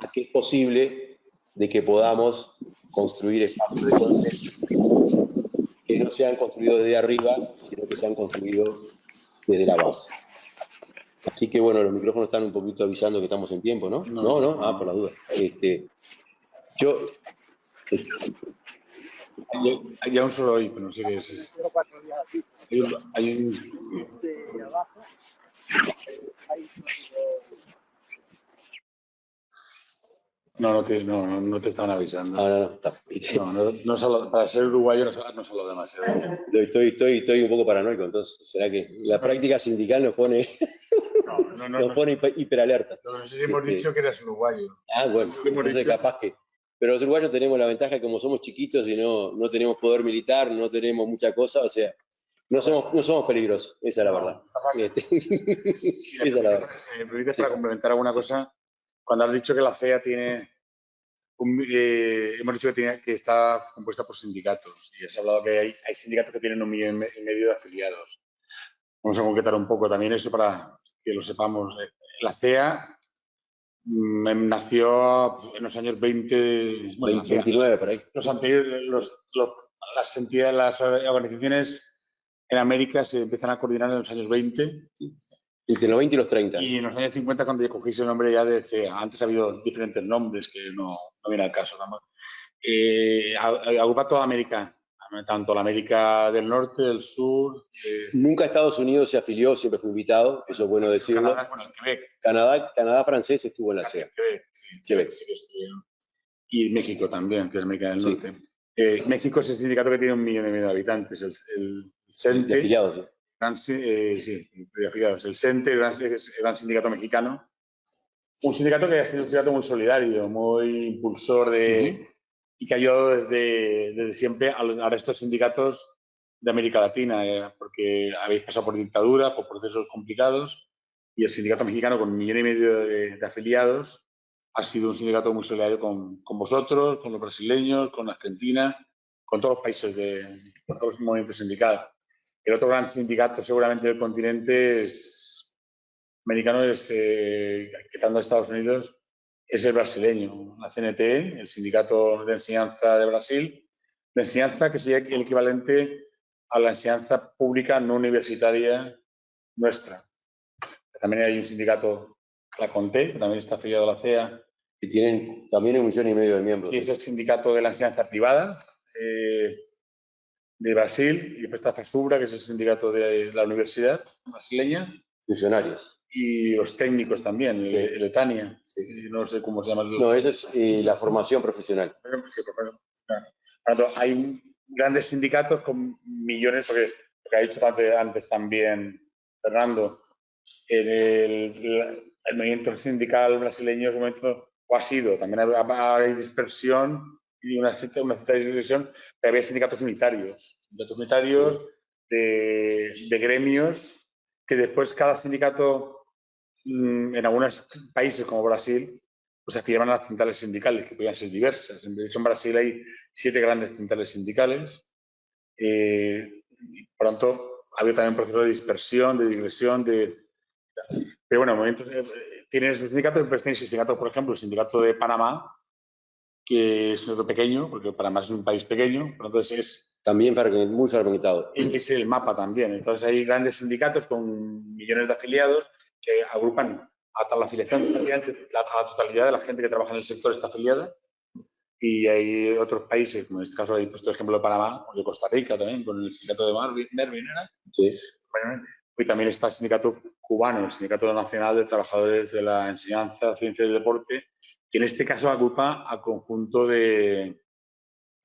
a que es posible de que podamos construir espacios de consenso que no se han construido desde arriba, sino que se han construido desde la base. Así que bueno, los micrófonos están un poquito avisando que estamos en tiempo, ¿no? No. Ah, por la duda. Yo, Hay un solo hoy, pero no sé qué es. Hay un... No te estaban avisando. Para ser uruguayo no solo demasiado. Estoy un poco paranoico, entonces, ¿será que la práctica sindical nos pone, nos pone hiperalerta? No sé si hemos dicho que eras uruguayo. Ah, bueno, entonces capaz que... Pero los uruguayos tenemos la ventaja que como somos chiquitos y no tenemos poder militar, no tenemos mucha cosa, o sea, no somos peligrosos, esa es la verdad. Si me permites para complementar alguna cosa, cuando has dicho que la CEA tiene... hemos dicho que está compuesta por sindicatos y has hablado que hay sindicatos que tienen 1,5 millones de afiliados. Vamos a concretar un poco también eso para que lo sepamos. La CEA nació en los años 20, bueno, 29 por ahí. Los anteriores, las entidades, las organizaciones en América se empiezan a coordinar en los años 20. Entre los 20 y los 30. Y en los años 50, cuando ya cogéis el nombre ya de CEA. Antes ha habido diferentes nombres que no viene al caso. Agrupa toda América, tanto la América del Norte, del Sur. Nunca Estados Unidos se afilió, siempre fue invitado, eso es bueno decirlo. Canadá francés estuvo en la CEA. Quebec. Sí, y México también, que es América del Norte. México es el sindicato que tiene 1,5 millones de habitantes, el CENTE. De afiliados, sí, de afiliados. El CENTE, el gran sindicato mexicano. Un sindicato que ha sido un sindicato muy solidario, muy impulsor y que ha ayudado desde siempre a estos sindicatos de América Latina, porque habéis pasado por dictaduras, por procesos complicados, y el sindicato mexicano, con 1,5 millones de afiliados, ha sido un sindicato muy solidario con vosotros, con los brasileños, con Argentina, con todos los países, con todos los movimientos sindicales. El otro gran sindicato seguramente del continente americano quitando a Estados Unidos, es el brasileño, la CNT, el Sindicato de Enseñanza de Brasil, de enseñanza que sería el equivalente a la enseñanza pública no universitaria nuestra. También hay un sindicato, la CONTE, que también está afiliado a la CEA. Que tienen también 1,5 millones de miembros. Y es el sindicato de la enseñanza privada de Brasil, y después está FASUBRA, que es el sindicato de la universidad brasileña. Funcionarios. Y los técnicos también, sí. El ETANIA, sí. No sé cómo se llama. No, esa es la formación profesional. Sí, hay grandes sindicatos con millones, porque ha dicho antes también Fernando, el movimiento sindical brasileño es un momento, o ha sido, también hay dispersión y una cierta dispersión, pero había sindicatos unitarios de gremios, que después cada sindicato, en algunos países como Brasil, pues afiliaban a las centrales sindicales, que podían ser diversas. De hecho, en Brasil hay 7 grandes centrales sindicales. Por tanto, ha habido también un proceso de dispersión, de digresión, pero bueno, momentos, tienen sus sindicatos, pero tienen sindicatos, por ejemplo, el sindicato de Panamá, que es un sindicato pequeño, porque Panamá es un país pequeño, pero entonces es... También muy fragmentado. Es el mapa también. Entonces hay grandes sindicatos con millones de afiliados que agrupan hasta la afiliación, a la totalidad de la gente que trabaja en el sector está afiliada. Y hay otros países, como en este caso he puesto el ejemplo de Panamá, o de Costa Rica también, con el sindicato de Mervin, ¿era? Sí. Y también está el sindicato cubano, el Sindicato Nacional de Trabajadores de la Enseñanza, Ciencia y Deporte, que en este caso agrupa al conjunto de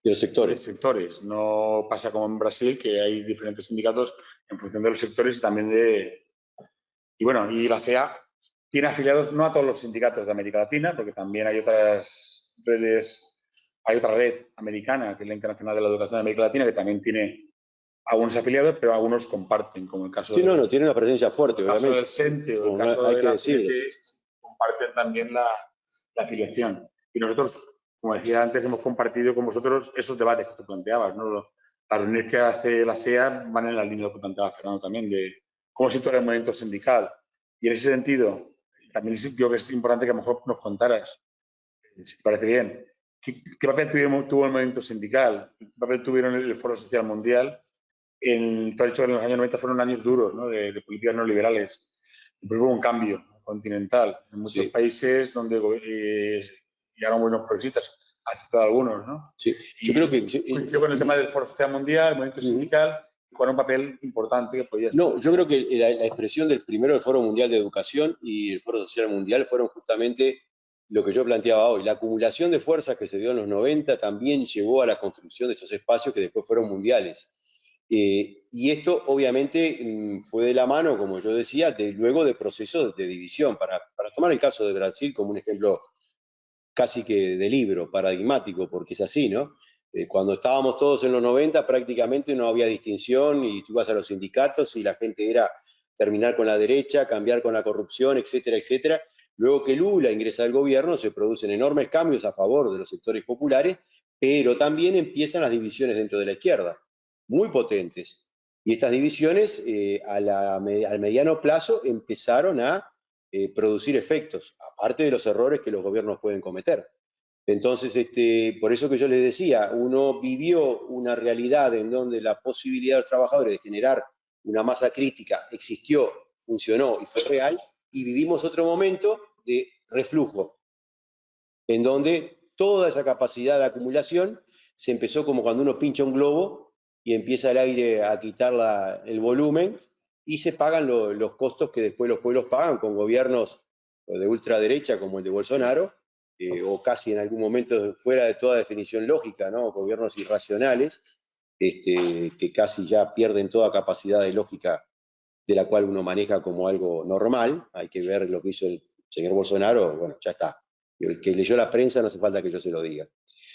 los sectores. No pasa como en Brasil, que hay diferentes sindicatos en función de los sectores y también de... Y bueno, y la CEA tiene afiliados no a todos los sindicatos de América Latina, porque también hay otras redes. Hay otra red americana, que es la Internacional de la Educación de América Latina, que también tiene algunos afiliados, pero algunos comparten, como el caso tiene una presencia fuerte, obviamente. El caso del CENTE o el caso de la CNT, comparten también la afiliación. Y nosotros, como decía antes, hemos compartido con vosotros esos debates que tú planteabas, ¿no? Las reuniones que hace la CEA van en la línea de lo que planteaba Fernando también, de cómo situar el movimiento sindical. Y en ese sentido, también creo que es importante que a lo mejor nos contaras, si te parece bien, ¿qué papel tuvo el movimiento sindical? ¿Qué papel tuvieron el Foro Social Mundial? Tú has dicho que en los años 90 fueron años duros, ¿no? de políticas neoliberales. Pues hubo un cambio continental en muchos países donde llegaron buenos progresistas, ha citado algunos, ¿no? Sí. Yo creo que... Coincidió con el tema del Foro Social Mundial, el movimiento sindical, jugaron un papel importante que podía... No, yo creo que la expresión del primero, el Foro Mundial de Educación y el Foro Social Mundial, fueron justamente lo que yo planteaba hoy. La acumulación de fuerzas que se dio en los 90 también llevó a la construcción de estos espacios que después fueron mundiales. Y esto obviamente fue de la mano, como yo decía, luego de procesos de división. Para tomar el caso de Brasil como un ejemplo casi que de libro, paradigmático, porque es así, ¿no? Cuando estábamos todos en los 90 prácticamente no había distinción y tú ibas a los sindicatos y la gente era terminar con la derecha, cambiar con la corrupción, etcétera, etcétera. Luego que Lula ingresa al gobierno se producen enormes cambios a favor de los sectores populares, pero también empiezan las divisiones dentro de la izquierda, muy potentes. Y estas divisiones al mediano plazo empezaron a producir efectos, aparte de los errores que los gobiernos pueden cometer. Entonces, por eso que yo les decía, uno vivió una realidad en donde la posibilidad de los trabajadores de generar una masa crítica existió, funcionó y fue real, y vivimos otro momento de reflujo, en donde toda esa capacidad de acumulación se empezó como cuando uno pincha un globo y empieza el aire a quitar el volumen, y se pagan los costos que después los pueblos pagan con gobiernos de ultraderecha como el de Bolsonaro, o casi en algún momento fuera de toda definición lógica, ¿no? Gobiernos irracionales, que casi ya pierden toda capacidad de lógica de la cual uno maneja como algo normal. Hay que ver lo que hizo el señor Bolsonaro, bueno, ya está. El que leyó la prensa no hace falta que yo se lo diga.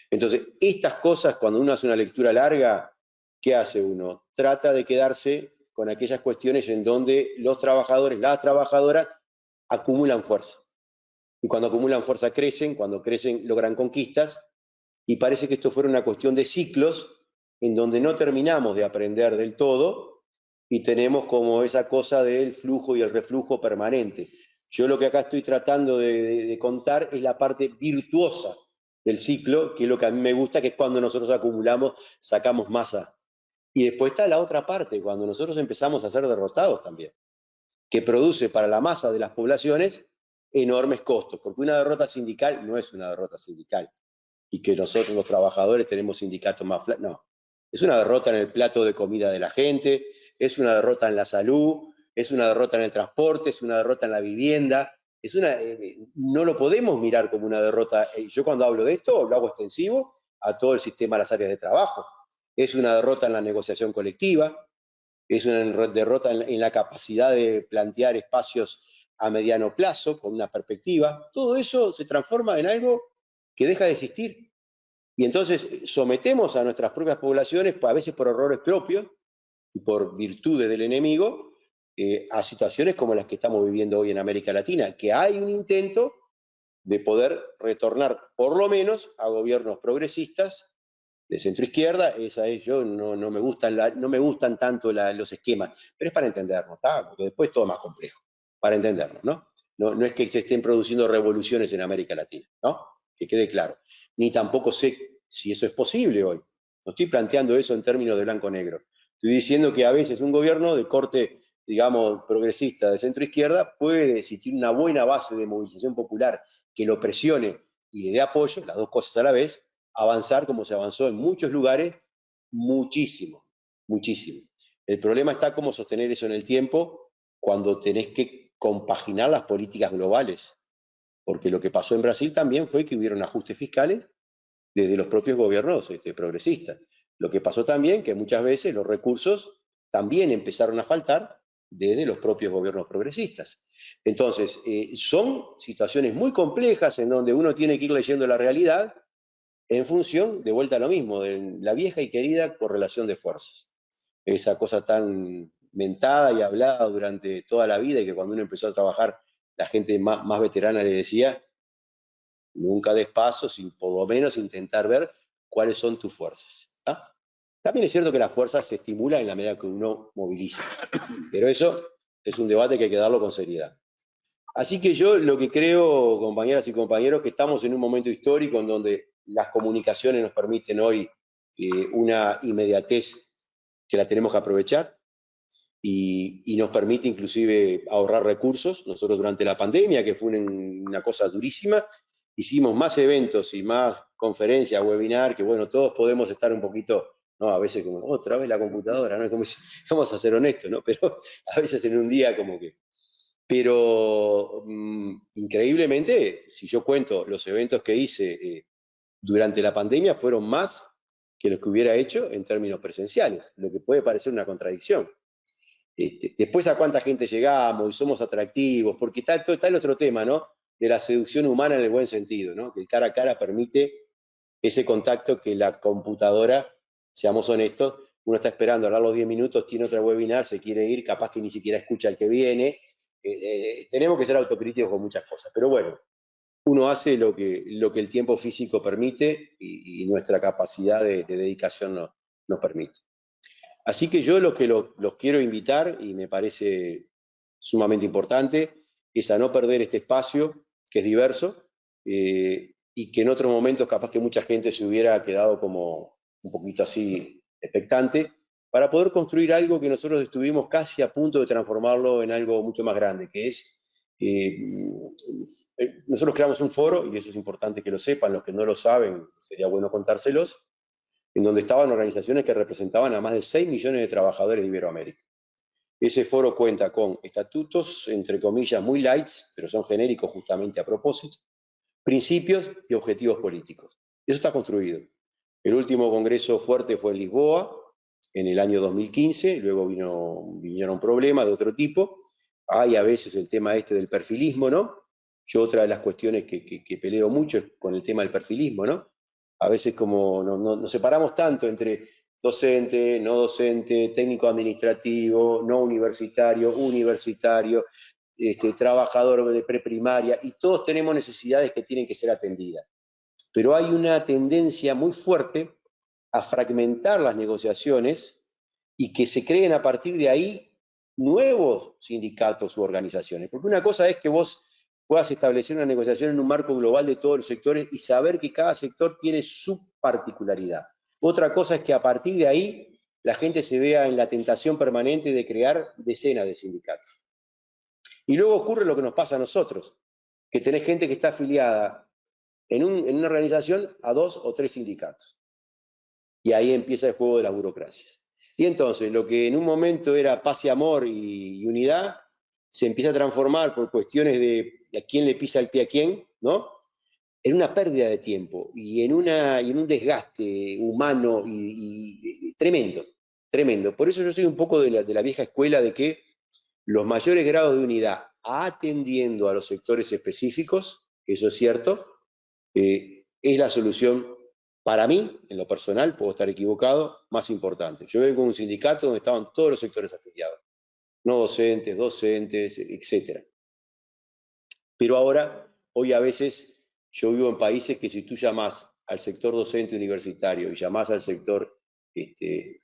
Entonces, estas cosas, cuando uno hace una lectura larga, ¿qué hace uno? Trata de quedarse con aquellas cuestiones en donde los trabajadores, las trabajadoras, acumulan fuerza. Y cuando acumulan fuerza crecen, cuando crecen logran conquistas, y parece que esto fuera una cuestión de ciclos en donde no terminamos de aprender del todo y tenemos como esa cosa del flujo y el reflujo permanente. Yo lo que acá estoy tratando de contar es la parte virtuosa del ciclo, que es lo que a mí me gusta, que es cuando nosotros acumulamos, sacamos masa. Y después está la otra parte, cuando nosotros empezamos a ser derrotados también, que produce para la masa de las poblaciones enormes costos, porque una derrota sindical no es una derrota sindical, y que nosotros los trabajadores tenemos sindicatos más flacos, no. Es una derrota en el plato de comida de la gente, es una derrota en la salud, es una derrota en el transporte, es una derrota en la vivienda, no lo podemos mirar como una derrota. Yo cuando hablo de esto lo hago extensivo a todo el sistema de las áreas de trabajo. Es una derrota en la negociación colectiva, es una derrota en la capacidad de plantear espacios a mediano plazo, con una perspectiva. Todo eso se transforma en algo que deja de existir. Y entonces sometemos a nuestras propias poblaciones, a veces por errores propios y por virtudes del enemigo, a situaciones como las que estamos viviendo hoy en América Latina, que hay un intento de poder retornar por lo menos a gobiernos progresistas de centro-izquierda. Esa es, yo no me gustan tanto los esquemas, pero es para entendernos, ¿tá? Porque después es todo más complejo, para entendernos, ¿no? No es que se estén produciendo revoluciones en América Latina, ¿no? Que quede claro. Ni tampoco sé si eso es posible hoy. No estoy planteando eso en términos de blanco-negro. Estoy diciendo que a veces un gobierno de corte, digamos, progresista de centro-izquierda puede, si tiene una buena base de movilización popular que lo presione y le dé apoyo, las dos cosas a la vez, avanzar como se avanzó en muchos lugares, muchísimo, muchísimo. El problema está cómo sostener eso en el tiempo cuando tenés que compaginar las políticas globales. Porque lo que pasó en Brasil también fue que hubieron ajustes fiscales desde los propios gobiernos progresistas. Lo que pasó también que muchas veces los recursos también empezaron a faltar desde los propios gobiernos progresistas. Entonces, son situaciones muy complejas en donde uno tiene que ir leyendo la realidad en función, de vuelta a lo mismo, de la vieja y querida correlación de fuerzas. Esa cosa tan mentada y hablada durante toda la vida, y que cuando uno empezó a trabajar, la gente más veterana le decía, nunca des paso sin por lo menos intentar ver cuáles son tus fuerzas. ¿Tá? También es cierto que las fuerzas se estimulan en la medida que uno moviliza, pero eso es un debate que hay que darlo con seriedad. Así que yo lo que creo, compañeras y compañeros, que estamos en un momento histórico en donde las comunicaciones nos permiten hoy una inmediatez que la tenemos que aprovechar, y nos permite inclusive ahorrar recursos. Nosotros durante la pandemia, que fue una cosa durísima, hicimos más eventos y más conferencias, webinar, que bueno, todos podemos estar un poquito, ¿no? A veces como, otra vez la computadora, ¿no? Como si, vamos a ser honestos, ¿no? Pero a veces en un día como que... Pero increíblemente, si yo cuento los eventos que hice durante la pandemia, fueron más que los que hubiera hecho en términos presenciales, lo que puede parecer una contradicción. Después a cuánta gente llegamos y somos atractivos, porque está el otro tema, ¿no? De la seducción humana en el buen sentido, ¿no? Que el cara a cara permite ese contacto que la computadora, seamos honestos, uno está esperando hablar los 10 minutos, tiene otra webinar, se quiere ir, capaz que ni siquiera escucha el que viene. Tenemos que ser autocríticos con muchas cosas, pero bueno, uno hace lo que el tiempo físico permite y nuestra capacidad de dedicación nos permite. Así que yo lo que los quiero invitar, y me parece sumamente importante, es a no perder este espacio, que es diverso, y que en otros momentos capaz que mucha gente se hubiera quedado como un poquito así expectante, para poder construir algo que nosotros estuvimos casi a punto de transformarlo en algo mucho más grande, que es, nosotros creamos un foro, y eso es importante que lo sepan, los que no lo saben, sería bueno contárselos, en donde estaban organizaciones que representaban a más de 6 millones de trabajadores de Iberoamérica. Ese foro cuenta con estatutos, entre comillas, muy lights, pero son genéricos justamente a propósito, principios y objetivos políticos. Eso está construido. El último congreso fuerte fue en Lisboa, en el año 2015, luego vinieron problemas de otro tipo. Hay a veces el tema del perfilismo, ¿no? Yo otra de las cuestiones que peleo mucho es con el tema del perfilismo, ¿no? A veces como nos separamos tanto entre docente, no docente, técnico administrativo, no universitario, universitario, trabajador de preprimaria, y todos tenemos necesidades que tienen que ser atendidas. Pero hay una tendencia muy fuerte a fragmentar las negociaciones y que se creen a partir de ahí nuevos sindicatos u organizaciones. Porque una cosa es que vos puedas establecer una negociación en un marco global de todos los sectores y saber que cada sector tiene su particularidad. Otra cosa es que a partir de ahí la gente se vea en la tentación permanente de crear decenas de sindicatos. Y luego ocurre lo que nos pasa a nosotros, que tenés gente que está afiliada en una organización a 2 o 3 sindicatos. Y ahí empieza el juego de las burocracias. Y entonces, lo que en un momento era paz y amor y unidad, se empieza a transformar por cuestiones de a quién le pisa el pie a quién, ¿no? En una pérdida de tiempo y en un desgaste humano y tremendo, tremendo. Por eso yo soy un poco de la vieja escuela de que los mayores grados de unidad atendiendo a los sectores específicos, eso es cierto, es la solución para mí, en lo personal, puedo estar equivocado, más importante. Yo vengo de un sindicato donde estaban todos los sectores afiliados, no docentes, docentes, etc. Pero ahora, hoy a veces, yo vivo en países que si tú llamás al sector docente universitario y llamás al sector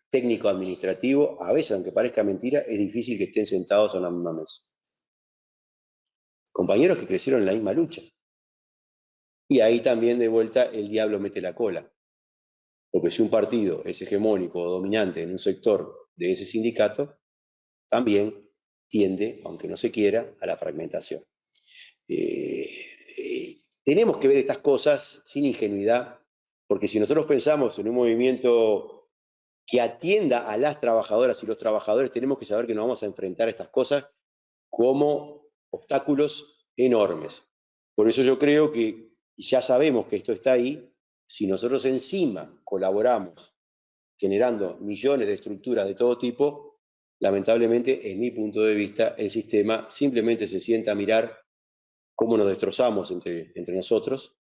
técnico administrativo, a veces, aunque parezca mentira, es difícil que estén sentados en la misma mesa. Compañeros que crecieron en la misma lucha. Y ahí también de vuelta el diablo mete la cola. Porque si un partido es hegemónico o dominante en un sector de ese sindicato, también tiende, aunque no se quiera, a la fragmentación. Tenemos que ver estas cosas sin ingenuidad, porque si nosotros pensamos en un movimiento que atienda a las trabajadoras y los trabajadores, tenemos que saber que nos vamos a enfrentar a estas cosas como obstáculos enormes. Por eso yo creo que ya sabemos que esto está ahí. Si nosotros encima colaboramos generando millones de estructuras de todo tipo, lamentablemente, en mi punto de vista, el sistema simplemente se sienta a mirar cómo nos destrozamos entre nosotros,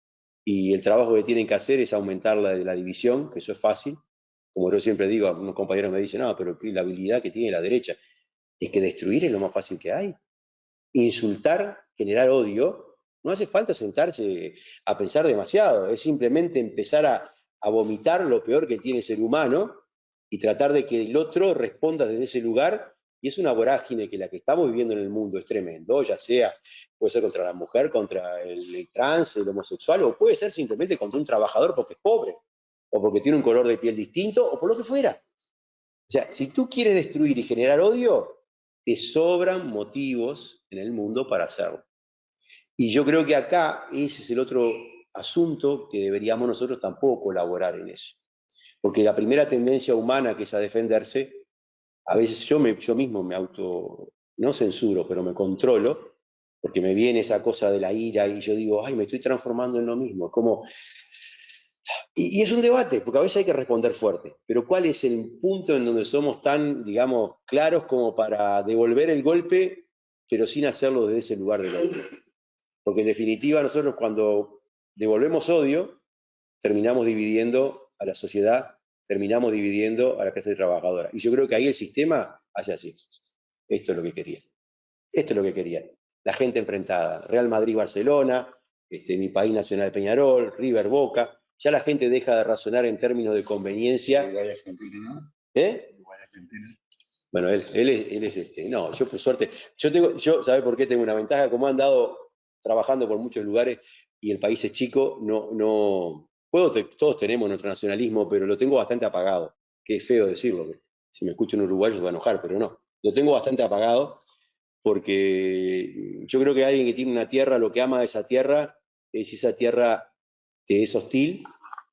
y el trabajo que tienen que hacer es aumentar la división, que eso es fácil. Como yo siempre digo, unos compañeros me dicen, no, pero la habilidad que tiene la derecha es que destruir es lo más fácil que hay. Insultar, generar odio, no hace falta sentarse a pensar demasiado, es simplemente empezar a vomitar lo peor que tiene el ser humano y tratar de que el otro responda desde ese lugar. Y es una vorágine que la que estamos viviendo en el mundo es tremendo, ya sea, puede ser contra la mujer, contra el trans, el homosexual, o puede ser simplemente contra un trabajador porque es pobre, o porque tiene un color de piel distinto, o por lo que fuera. O sea, si tú quieres destruir y generar odio, te sobran motivos en el mundo para hacerlo. Y yo creo que acá ese es el otro asunto que deberíamos nosotros tampoco colaborar en eso. Porque la primera tendencia humana, que es a defenderse, a veces yo mismo me no censuro, pero me controlo, porque me viene esa cosa de la ira y yo digo, ay, me estoy transformando en lo mismo. Y es un debate, porque a veces hay que responder fuerte, pero ¿cuál es el punto en donde somos tan, digamos, claros como para devolver el golpe, pero sin hacerlo desde ese lugar del odio? Porque en definitiva nosotros cuando devolvemos odio, terminamos dividiendo a la sociedad, terminamos dividiendo a la clase trabajadora. Y yo creo que ahí el sistema hace así. Esto es lo que quería. Esto es lo que quería. La gente enfrentada. Real Madrid-Barcelona, mi país nacional Peñarol, River Boca. Ya la gente deja de razonar en términos de conveniencia. Uruguay-Argentina, ¿no? ¿Eh? Uruguay-Argentina. Bueno, él es no, yo por suerte, ¿sabe por qué tengo una ventaja? Como he andado trabajando por muchos lugares y el país es chico, todos tenemos nuestro nacionalismo, pero lo tengo bastante apagado, que es feo decirlo, si me escucha un uruguayo se va a enojar, pero no, lo tengo bastante apagado porque yo creo que alguien que tiene una tierra, lo que ama de esa tierra es si esa tierra te es hostil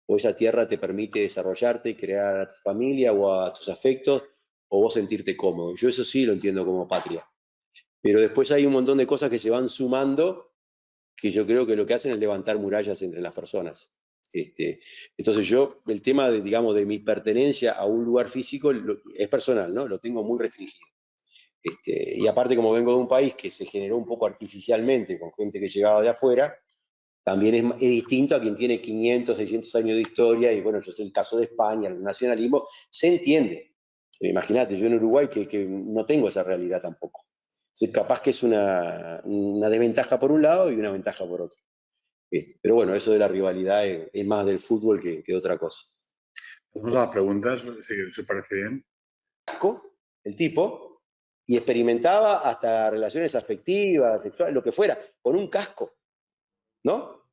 o esa tierra te permite desarrollarte, crear a tu familia o a tus afectos, o vos sentirte cómodo. Yo eso sí lo entiendo como patria. Pero después hay un montón de cosas que se van sumando que yo creo que lo que hacen es levantar murallas entre las personas. Entonces el tema digamos, de mi pertenencia a un lugar físico es personal, ¿no? Lo tengo muy restringido. Y aparte, como vengo de un país que se generó un poco artificialmente, con gente que llegaba de afuera, también es distinto a quien tiene 500, 600 años de historia, y bueno, yo sé el caso de España, el nacionalismo, se entiende. Imagínate, yo en Uruguay que no tengo esa realidad tampoco. Entonces, capaz que es una desventaja por un lado y una ventaja por otro. Pero bueno, eso de la rivalidad es más del fútbol que de otra cosa. Vamos a las preguntas, si os parece bien. El tipo, y experimentaba hasta relaciones afectivas, sexuales, lo que fuera, con un casco, ¿no?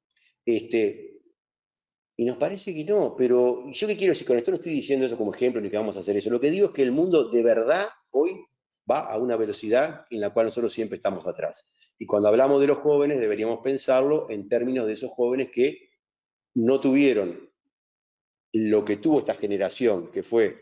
Y nos parece que no, pero yo qué quiero decir con esto, no estoy diciendo eso como ejemplo ni que vamos a hacer eso. Lo que digo es que el mundo de verdad hoy va a una velocidad en la cual nosotros siempre estamos atrás. Y cuando hablamos de los jóvenes deberíamos pensarlo en términos de esos jóvenes que no tuvieron lo que tuvo esta generación, que fue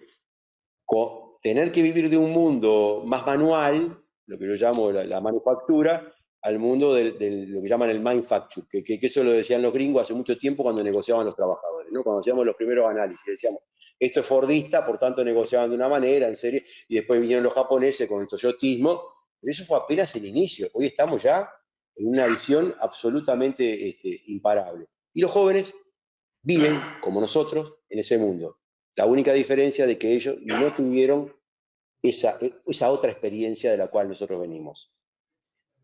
tener que vivir de un mundo más manual, lo que yo llamo la manufactura, al mundo de lo que llaman el manufacture, que eso lo decían los gringos hace mucho tiempo cuando negociaban los trabajadores, ¿no? Cuando hacíamos los primeros análisis, decíamos, esto es fordista, por tanto negociaban de una manera, en serie, y después vinieron los japoneses con el toyotismo, pero eso fue apenas el inicio, hoy estamos ya en una visión absolutamente imparable. Y los jóvenes viven, como nosotros, en ese mundo. La única diferencia de que ellos no tuvieron esa otra experiencia de la cual nosotros venimos.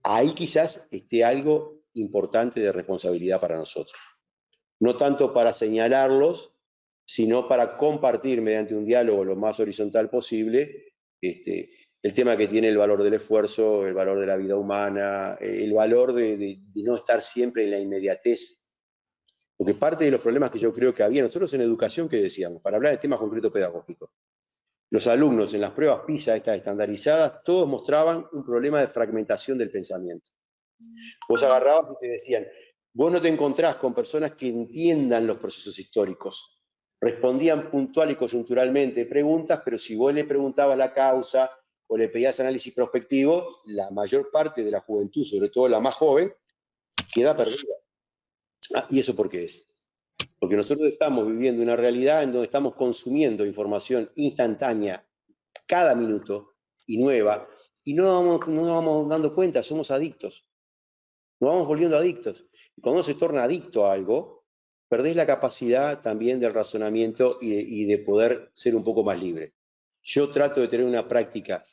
Ahí quizás esté algo importante de responsabilidad para nosotros. No tanto para señalarlos, sino para compartir mediante un diálogo lo más horizontal posible el tema que tiene el valor del esfuerzo, el valor de la vida humana, el valor de no estar siempre en la inmediatez. Porque parte de los problemas que yo creo que había nosotros en educación, que decíamos, para hablar de temas concretos pedagógicos, los alumnos en las pruebas PISA, estas estandarizadas, todos mostraban un problema de fragmentación del pensamiento. Vos agarrabas y te decían, vos no te encontrás con personas que entiendan los procesos históricos. Respondían puntual y coyunturalmente preguntas, pero si vos le preguntabas la causa o le pedías análisis prospectivo, la mayor parte de la juventud, sobre todo la más joven, queda perdida. ¿Y eso por qué es? Porque nosotros estamos viviendo una realidad en donde estamos consumiendo información instantánea cada minuto y nueva, y no nos vamos dando cuenta, somos adictos. Nos vamos volviendo adictos. Y cuando uno se torna adicto a algo, perdés la capacidad también del razonamiento y de poder ser un poco más libre. Yo trato de tener una práctica,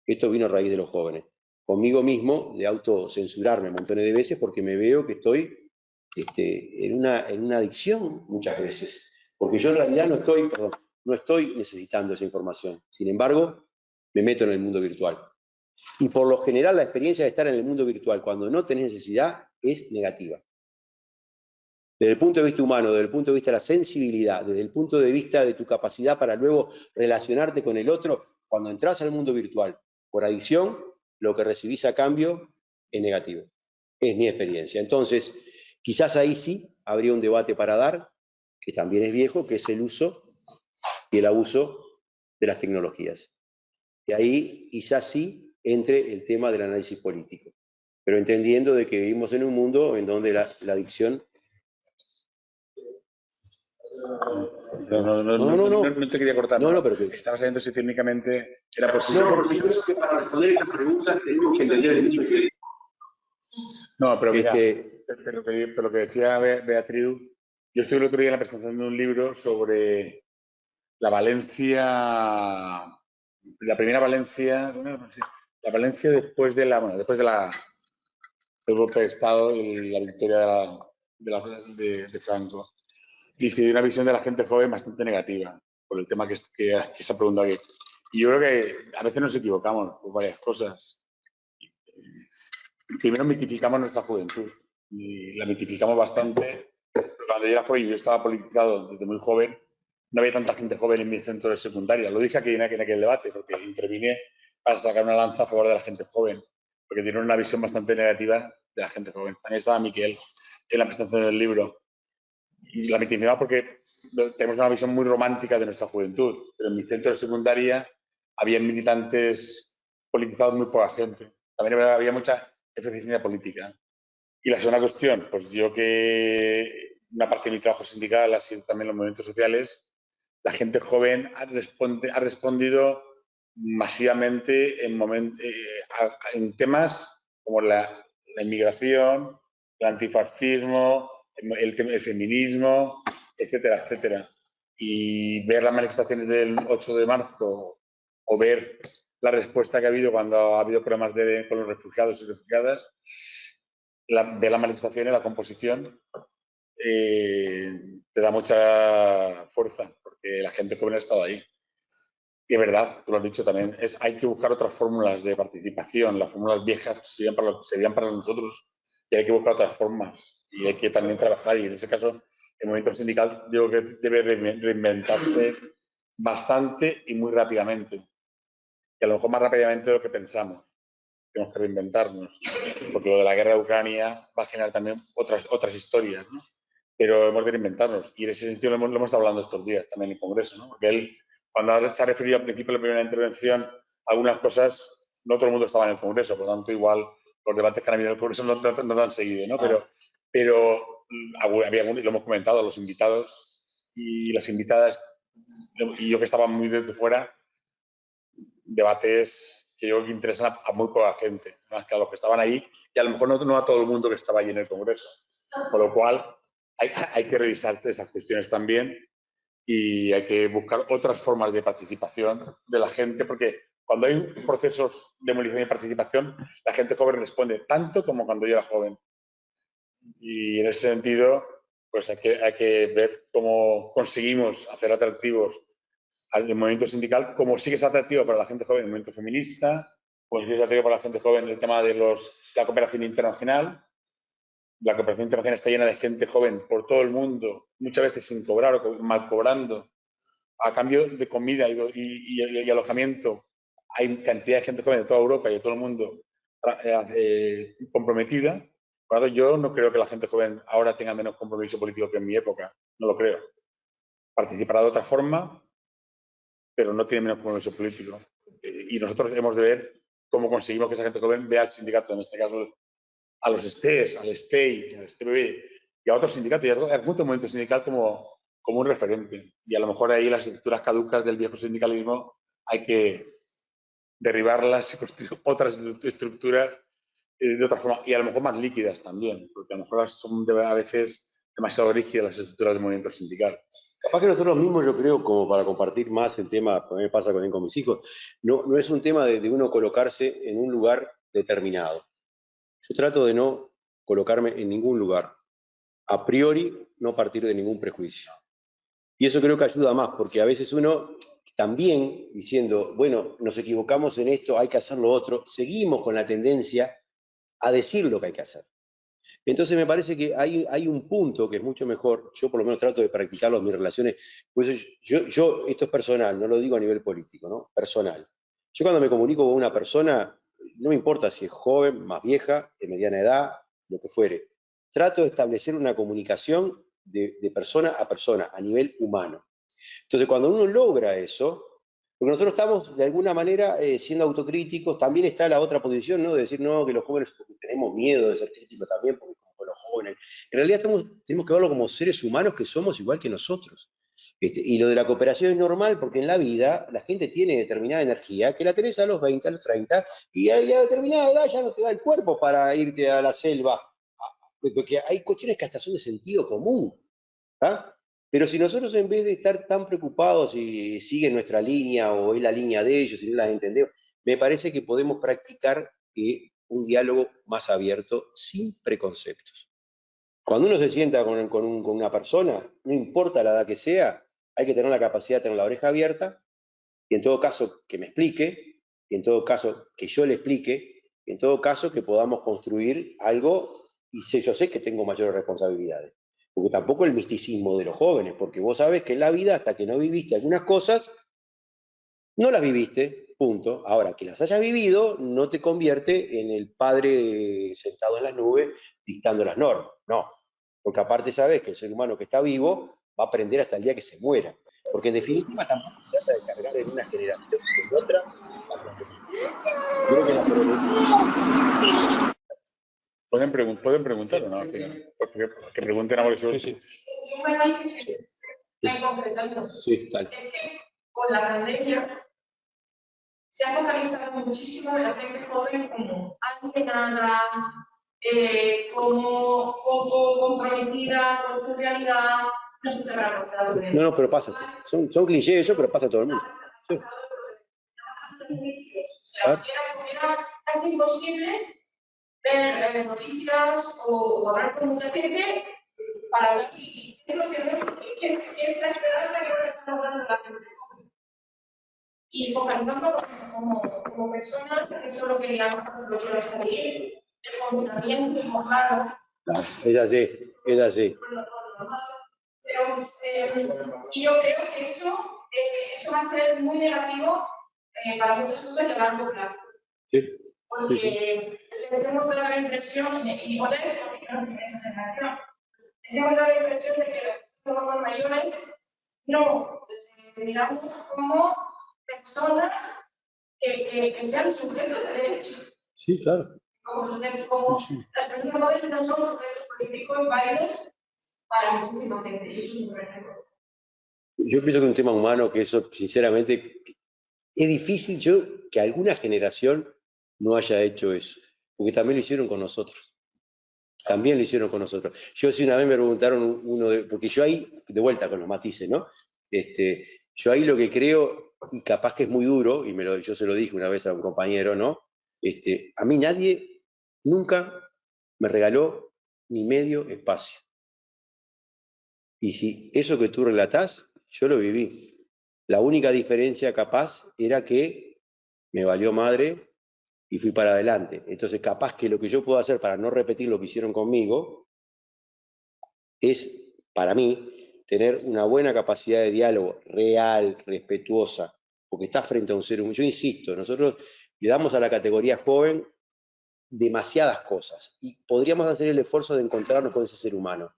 esto vino a raíz de los jóvenes, conmigo mismo, de autocensurarme montones de veces porque me veo que estoy en una adicción muchas veces. Porque yo en realidad no estoy necesitando esa información. Sin embargo, me meto en el mundo virtual. Y por lo general la experiencia de estar en el mundo virtual cuando no tenés necesidad es negativa. Desde el punto de vista humano, desde el punto de vista de la sensibilidad, desde el punto de vista de tu capacidad para luego relacionarte con el otro, cuando entras al mundo virtual por adición, lo que recibís a cambio es negativo. Es mi experiencia. Entonces, quizás ahí sí habría un debate para dar, que también es viejo, que es el uso y el abuso de las tecnologías. Y ahí quizás sí entre el tema del análisis político, pero entendiendo de que vivimos en un mundo en donde la adicción... No te quería cortar. No, pero que... Estaba sabiendo si técnicamente era posible. No, porque yo creo que para responder esta pregunta tenemos que entender el nicho que es. No, pero mira, pero lo que decía Beatriz, yo estuve el otro día en la presentación de un libro sobre la Valencia, la primera Valencia, la Valencia después de del golpe de Estado y la victoria de Franco. Y se dio una visión de la gente joven bastante negativa por el tema que se ha preguntado aquí. Y yo creo que a veces nos equivocamos por varias cosas. Primero mitificamos nuestra juventud y la mitificamos bastante. Cuando yo era joven, yo estaba politizado desde muy joven, no había tanta gente joven en mi centro de secundaria. Lo dije aquí en aquel debate porque intervine para sacar una lanza a favor de la gente joven, porque tienen una visión bastante negativa de la gente joven. También estaba Miquel en la presentación del libro. Y la mitificamos porque tenemos una visión muy romántica de nuestra juventud, pero en mi centro de secundaria había militantes politizados muy poca gente. También había mucha efervescencia política. Y la segunda cuestión, pues yo que una parte de mi trabajo sindical ha sido también los movimientos sociales, la gente joven ha respondido masivamente en temas como la inmigración, el antifascismo, el feminismo, etcétera, etcétera. Y ver las manifestaciones del 8 de marzo o ver la respuesta que ha habido cuando ha habido problemas con los refugiados y refugiadas, ver las manifestaciones, la composición, te da mucha fuerza, porque la gente joven ha estado ahí. Y es verdad, tú lo has dicho también, hay que buscar otras fórmulas de participación. Las fórmulas viejas serían para nosotros y hay que buscar otras formas. Y hay que también trabajar. Y en ese caso, el movimiento sindical yo creo que debe reinventarse bastante y muy rápidamente. Y a lo mejor más rápidamente de lo que pensamos. Tenemos que reinventarnos, porque lo de la guerra de Ucrania va a generar también otras historias, ¿no? Pero hemos de reinventarnos. Y en ese sentido lo hemos estado hablando estos días también en el Congreso, ¿no? Porque él, cuando se ha referido al principio de la primera intervención, algunas cosas, no todo el mundo estaba en el Congreso, por lo tanto, igual los debates que han habido en el Congreso no han seguido, ¿no? Pero lo hemos comentado, los invitados y las invitadas, y yo que estaba muy desde fuera, debates que yo creo que interesan a muy poca gente, más que a los que estaban ahí, y a lo mejor no a todo el mundo que estaba allí en el Congreso. Con lo cual, hay que revisar esas cuestiones también y hay que buscar otras formas de participación de la gente, porque cuando hay procesos de movilización y participación, la gente joven responde tanto como cuando yo era joven. Y en ese sentido, pues hay que ver cómo conseguimos hacer atractivos al movimiento sindical, como sí que es atractivo para la gente joven el movimiento feminista, como sí que es atractivo para la gente joven el tema de la cooperación internacional. La cooperación internacional está llena de gente joven por todo el mundo, muchas veces sin cobrar o mal cobrando, a cambio de comida y alojamiento. Hay cantidad de gente joven de toda Europa y de todo el mundo comprometida. Por lo tanto, yo no creo que la gente joven ahora tenga menos compromiso político que en mi época, no lo creo. Participará de otra forma, pero no tiene menos compromiso político. Y nosotros hemos de ver cómo conseguimos que esa gente joven vea al sindicato, en este caso a los STEs, al STEI, al STBB y a otros sindicatos y a mucho movimiento sindical como un referente. Y a lo mejor ahí las estructuras caducas del viejo sindicalismo hay que derribarlas y construir otras estructuras de otra forma y a lo mejor más líquidas también, porque a lo mejor son a veces demasiado rígidas las estructuras del movimiento sindical. Capaz que nosotros mismos, yo creo, como para compartir más el tema, a mí me pasa con mis hijos, no es un tema de uno colocarse en un lugar determinado. Yo trato de no colocarme en ningún lugar. A priori, no partir de ningún prejuicio. Y eso creo que ayuda más, porque a veces uno también diciendo, bueno, nos equivocamos en esto, hay que hacer lo otro, seguimos con la tendencia a decir lo que hay que hacer. Entonces me parece que hay un punto que es mucho mejor, yo por lo menos trato de practicarlo en mis relaciones, pues yo esto es personal, no lo digo a nivel político, ¿no? Personal. Yo cuando me comunico con una persona, no me importa si es joven, más vieja, de mediana edad, lo que fuere. Trato de establecer una comunicación de persona a persona, a nivel humano. Entonces, cuando uno logra eso, porque nosotros estamos de alguna manera siendo autocríticos, también está la otra posición, ¿no? De decir, no, que los jóvenes tenemos miedo de ser críticos también, porque como los jóvenes. En realidad tenemos que verlo como seres humanos que somos igual que nosotros. Y lo de la cooperación es normal porque en la vida la gente tiene determinada energía que la tenés a los 20, a los 30, y a determinada edad ya no te da el cuerpo para irte a la selva. Porque hay cuestiones que hasta son de sentido común. ¿Ah? Pero si nosotros en vez de estar tan preocupados y siguen nuestra línea o es la línea de ellos y no las entendemos, me parece que podemos practicar un diálogo más abierto sin preconceptos. Cuando uno se sienta con una persona, no importa la edad que sea, hay que tener la capacidad de tener la oreja abierta y en todo caso que me explique, y en todo caso que yo le explique, y en todo caso que podamos construir algo y yo sé que tengo mayores responsabilidades. Porque tampoco el misticismo de los jóvenes, porque vos sabés que en la vida, hasta que no viviste algunas cosas, no las viviste, punto. Ahora, que las hayas vivido no te convierte en el padre sentado en las nubes dictando las normas, no. Porque aparte sabés que el ser humano que está vivo va a aprender hasta el día que se muera. Porque en definitiva tampoco se trata de cargar en una generación o en otra aprendizaje. Yo creo que la sobrevivir. Pueden preguntar o no, al final. Que pregunten a Mauricio. Sí, sí. Estoy completando. Sí, tal. Es que con la pandemia se ha focalizado muchísimo en la gente joven como alienada, como poco comprometida con su realidad, no se te habrá pasado. No, pero pasa. Son clichés eso, pero pasa a todo el mundo. Sí. Era casi imposible ver noticias o hablar con mucha gente para hablar y es lo que veo que es la esperanza que ahora está logrando la gente joven. Y focalizando como personas, que eso es lo que lo quiero salir, el confinamiento, el mojado. Es así. Y yo creo que eso va a ser muy negativo para muchas cosas a largo plazo. Sí. Porque les tenemos toda la impresión, y por eso no tiene esa generación, les tenemos toda la impresión de que los mayores no miramos como personas que sean sujetos de derechos. Sí, claro. Como las personas jóvenes no son sujetos políticos válidos para muchísima gente. Y eso es un problema. Yo pienso que es un tema humano que eso, sinceramente, es difícil que alguna generación no haya hecho eso, porque también lo hicieron con nosotros. También lo hicieron con nosotros. Yo sí una vez me preguntaron porque yo ahí, de vuelta con los matices, ¿no? Yo ahí lo que creo, y capaz que es muy duro, y yo se lo dije una vez a un compañero, ¿no? A mí nadie nunca me regaló ni medio espacio. Y si eso que tú relatás, yo lo viví. La única diferencia capaz era que me valió madre y fui para adelante. Entonces capaz que lo que yo puedo hacer para no repetir lo que hicieron conmigo es, para mí, tener una buena capacidad de diálogo real, respetuosa, porque está frente a un ser humano. Yo insisto, nosotros le damos a la categoría joven demasiadas cosas y podríamos hacer el esfuerzo de encontrarnos con ese ser humano,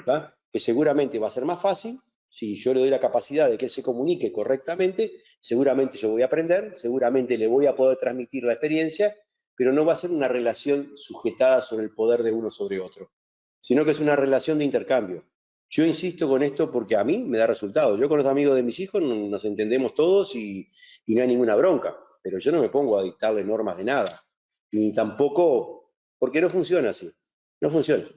¿tá? Que seguramente va a ser más fácil si yo le doy la capacidad de que él se comunique correctamente, seguramente yo voy a aprender, seguramente le voy a poder transmitir la experiencia, pero no va a ser una relación sujetada sobre el poder de uno sobre otro, sino que es una relación de intercambio. Yo insisto con esto porque a mí me da resultados. Yo con los amigos de mis hijos nos entendemos todos y no hay ninguna bronca, pero yo no me pongo a dictarle normas de nada, ni tampoco, porque no funciona así, no funciona.